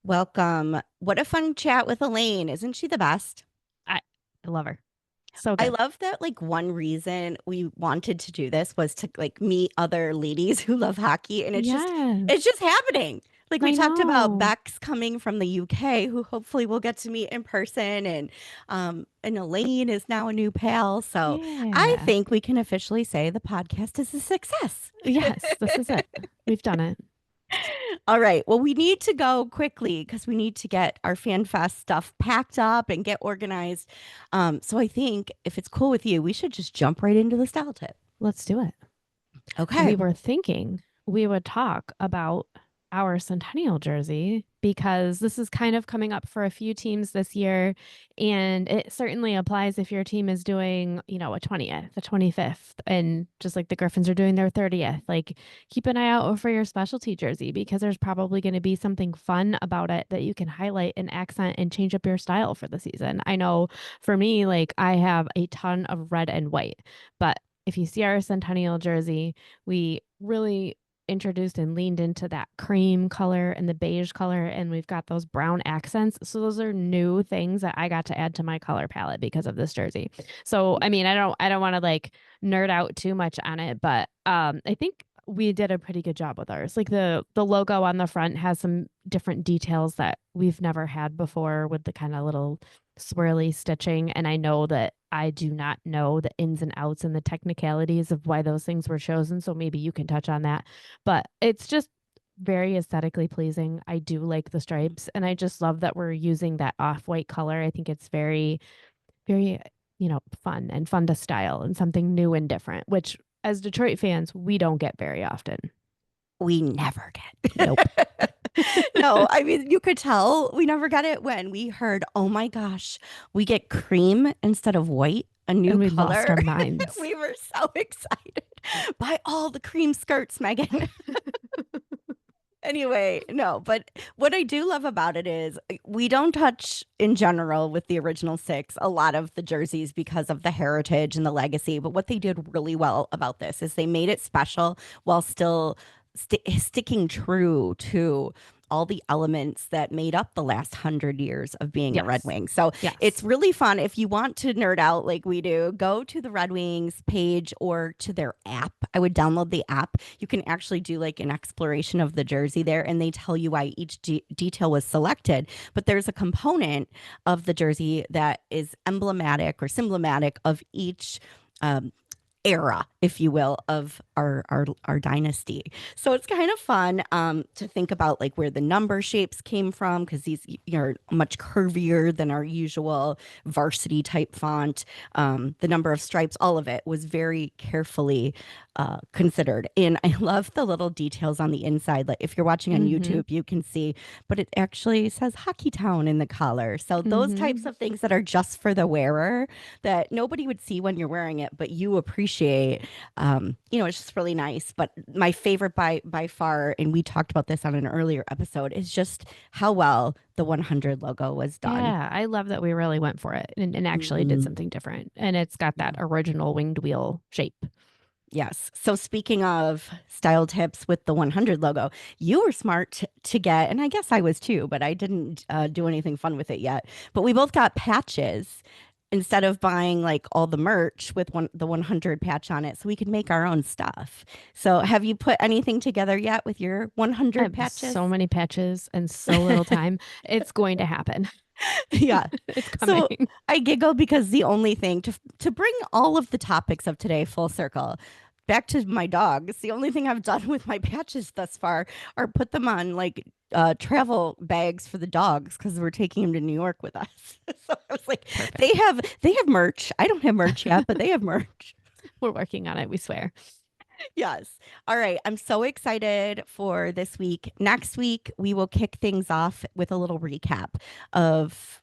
Speaker 1: Welcome. What a fun chat with Elaine. Isn't she the best?
Speaker 2: I love her. So
Speaker 1: I
Speaker 2: good.
Speaker 1: love that, like, one reason we wanted to do this was to like meet other ladies who love hockey, and it's
Speaker 2: Yes.
Speaker 1: just happening. Like, we
Speaker 2: I
Speaker 1: talked about
Speaker 2: know.
Speaker 1: Bex coming from the UK, who hopefully we'll get to meet in person, and Elaine is now a new pal. So I
Speaker 2: Yeah.
Speaker 1: think we can officially say the podcast is a success.
Speaker 2: Yes, this is it. We've done it.
Speaker 1: All right. Well, we need to go quickly because we need to get our FanFest stuff packed up and get organized. So I think if it's cool with you, we should just jump right into the style tip.
Speaker 2: Let's do it.
Speaker 1: Okay.
Speaker 2: We were thinking we would talk about our centennial jersey because this is kind of coming up for a few teams this year. And it certainly applies if your team is doing, a 20th, a 25th, and just like the Griffins are doing their 30th. Like, keep an eye out for your specialty jersey because there's probably going to be something fun about it that you can highlight and accent and change up your style for the season. I know for me, like, I have a ton of red and white, but if you see our Centennial jersey, we really introduced and leaned into that cream color and the beige color, and we've got those brown accents. So those are new things that I got to add to my color palette because of this jersey. So I mean, I don't want to like nerd out too much on it, but I think we did a pretty good job with ours. Like the logo on the front has some different details that we've never had before with the kind of little swirly stitching. And I know that I do not know the ins and outs and the technicalities of why those things were chosen. So maybe you can touch on that. But it's just very aesthetically pleasing. I do like the stripes, and I just love that we're using that off-white color. I think it's very, very, fun and fun to style and something new and different, which as Detroit fans, we don't get very often.
Speaker 1: We never get.
Speaker 2: Nope.
Speaker 1: No, I mean, you could tell we never got it when we heard, oh my gosh, we get cream instead of white, a new
Speaker 2: And we
Speaker 1: color.
Speaker 2: lost our minds.
Speaker 1: We were so excited by all the cream skirts, Megan. Anyway, no, but what I do love about it is we don't touch in general with the original six a lot of the jerseys because of the heritage and the legacy. But what they did really well about this is they made it special while still sticking true to all the elements that made up the last 100 years of being a Red
Speaker 2: Yes.
Speaker 1: Wing. So
Speaker 2: Yes.
Speaker 1: it's really fun. If you want to nerd out like we do, go to the Red Wings page or to their app. I would download the app. You can actually do like an exploration of the jersey there, and they tell you why each detail was selected. But there's a component of the jersey that is emblematic or symbolic of each era, if you will, of our dynasty. So it's kind of fun to think about like where the number shapes came from, because these are much curvier than our usual varsity type font. The number of stripes, all of it was very carefully considered. And I love the little details on the inside. Like if you're watching on YouTube, you can see, but it actually says Hockey Town in the collar. So those types of things that are just for the wearer that nobody would see when you're wearing it, but you appreciate. It's just really nice. But my favorite by far, and we talked about this on an earlier episode, is just how well the 100 logo was done.
Speaker 2: Yeah, I love that we really went for it and actually did something different. And it's got that original winged wheel shape.
Speaker 1: Yes. So speaking of style tips with the 100 logo, you were smart to get, and I guess I was too, but I didn't do anything fun with it yet. But we both got patches instead of buying like all the merch with the 100 patch on it, so we could make our own stuff. So have you put anything together yet with your 100 patches?
Speaker 2: So many patches and so little time. It's going to happen.
Speaker 1: Yeah.
Speaker 2: It's coming.
Speaker 1: So I giggle because the only thing to bring all of the topics of today full circle back to my dogs, the only thing I've done with my patches thus far are put them on like travel bags for the dogs because we're taking them to New York with us. So I was like,
Speaker 2: Perfect.
Speaker 1: they have merch. I don't have merch yet, but they have merch.
Speaker 2: We're working on it, we swear.
Speaker 1: Yes. All right. I'm so excited for this week. Next week, we will kick things off with a little recap of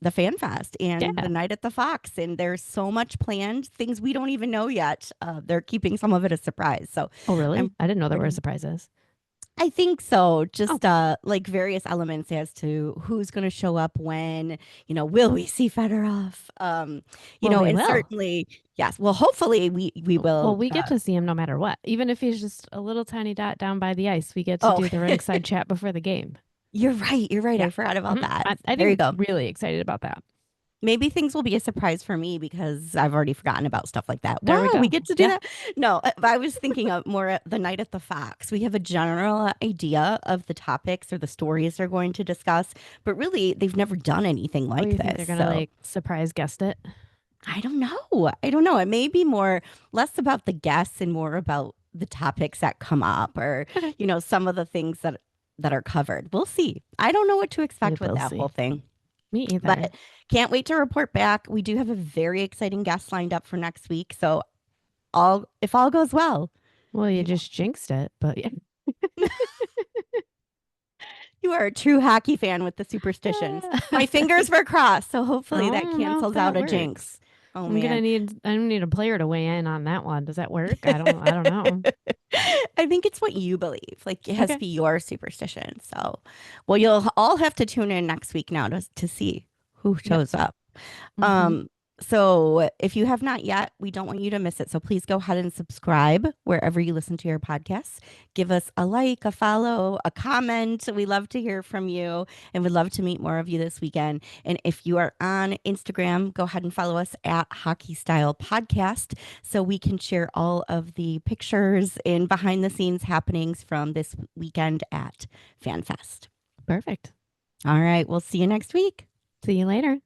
Speaker 1: the Fan Fest and the night at the Fox. And there's so much planned, things we don't even know yet. They're keeping some of it a surprise. So,
Speaker 2: oh, really? I didn't know there were surprises.
Speaker 1: I think so. Just like various elements as to who's going to show up when, will we see Fedorov? And certainly, yes. Well, hopefully we will.
Speaker 2: Well, we get to see him no matter what. Even if he's just a little tiny dot down by the ice, we get to do the ringside chat before the game.
Speaker 1: You're right. Yeah. I forgot about that. I think
Speaker 2: really excited about that.
Speaker 1: Maybe things will be a surprise for me because I've already forgotten about stuff like that. Wow, we get to do that? No, I was thinking of more the night at the Fox. We have a general idea of the topics or the stories they're going to discuss, but really they've never done anything like this.
Speaker 2: They're going to like surprise guest it?
Speaker 1: I don't know. It may be less about the guests and more about the topics that come up or, some of the things that are covered. We'll see. I don't know what to expect with that whole thing.
Speaker 2: Me either.
Speaker 1: But can't wait to report back. We do have a very exciting guest lined up for next week. So if all goes well.
Speaker 2: Well, you just jinxed it, but yeah.
Speaker 1: You are a true hockey fan with the superstitions. My fingers were crossed, so hopefully that cancels out a jinx. Oh man.
Speaker 2: I'm gonna need a player to weigh in on that one. Does that work? I don't know.
Speaker 1: I think it's what you believe. Like it has to
Speaker 2: Okay.
Speaker 1: be your superstition. So, well, you'll all have to tune in next week now to see who shows up.
Speaker 2: Mhm.
Speaker 1: So if you have not yet, we don't want you to miss it. So please go ahead and subscribe wherever you listen to your podcasts. Give us a like, a follow, a comment. We love to hear from you and would love to meet more of you this weekend. And if you are on Instagram, go ahead and follow us at Hockey Style Podcast so we can share all of the pictures and behind the scenes happenings from this weekend at FanFest.
Speaker 2: Perfect.
Speaker 1: All right. We'll see you next week.
Speaker 2: See you later.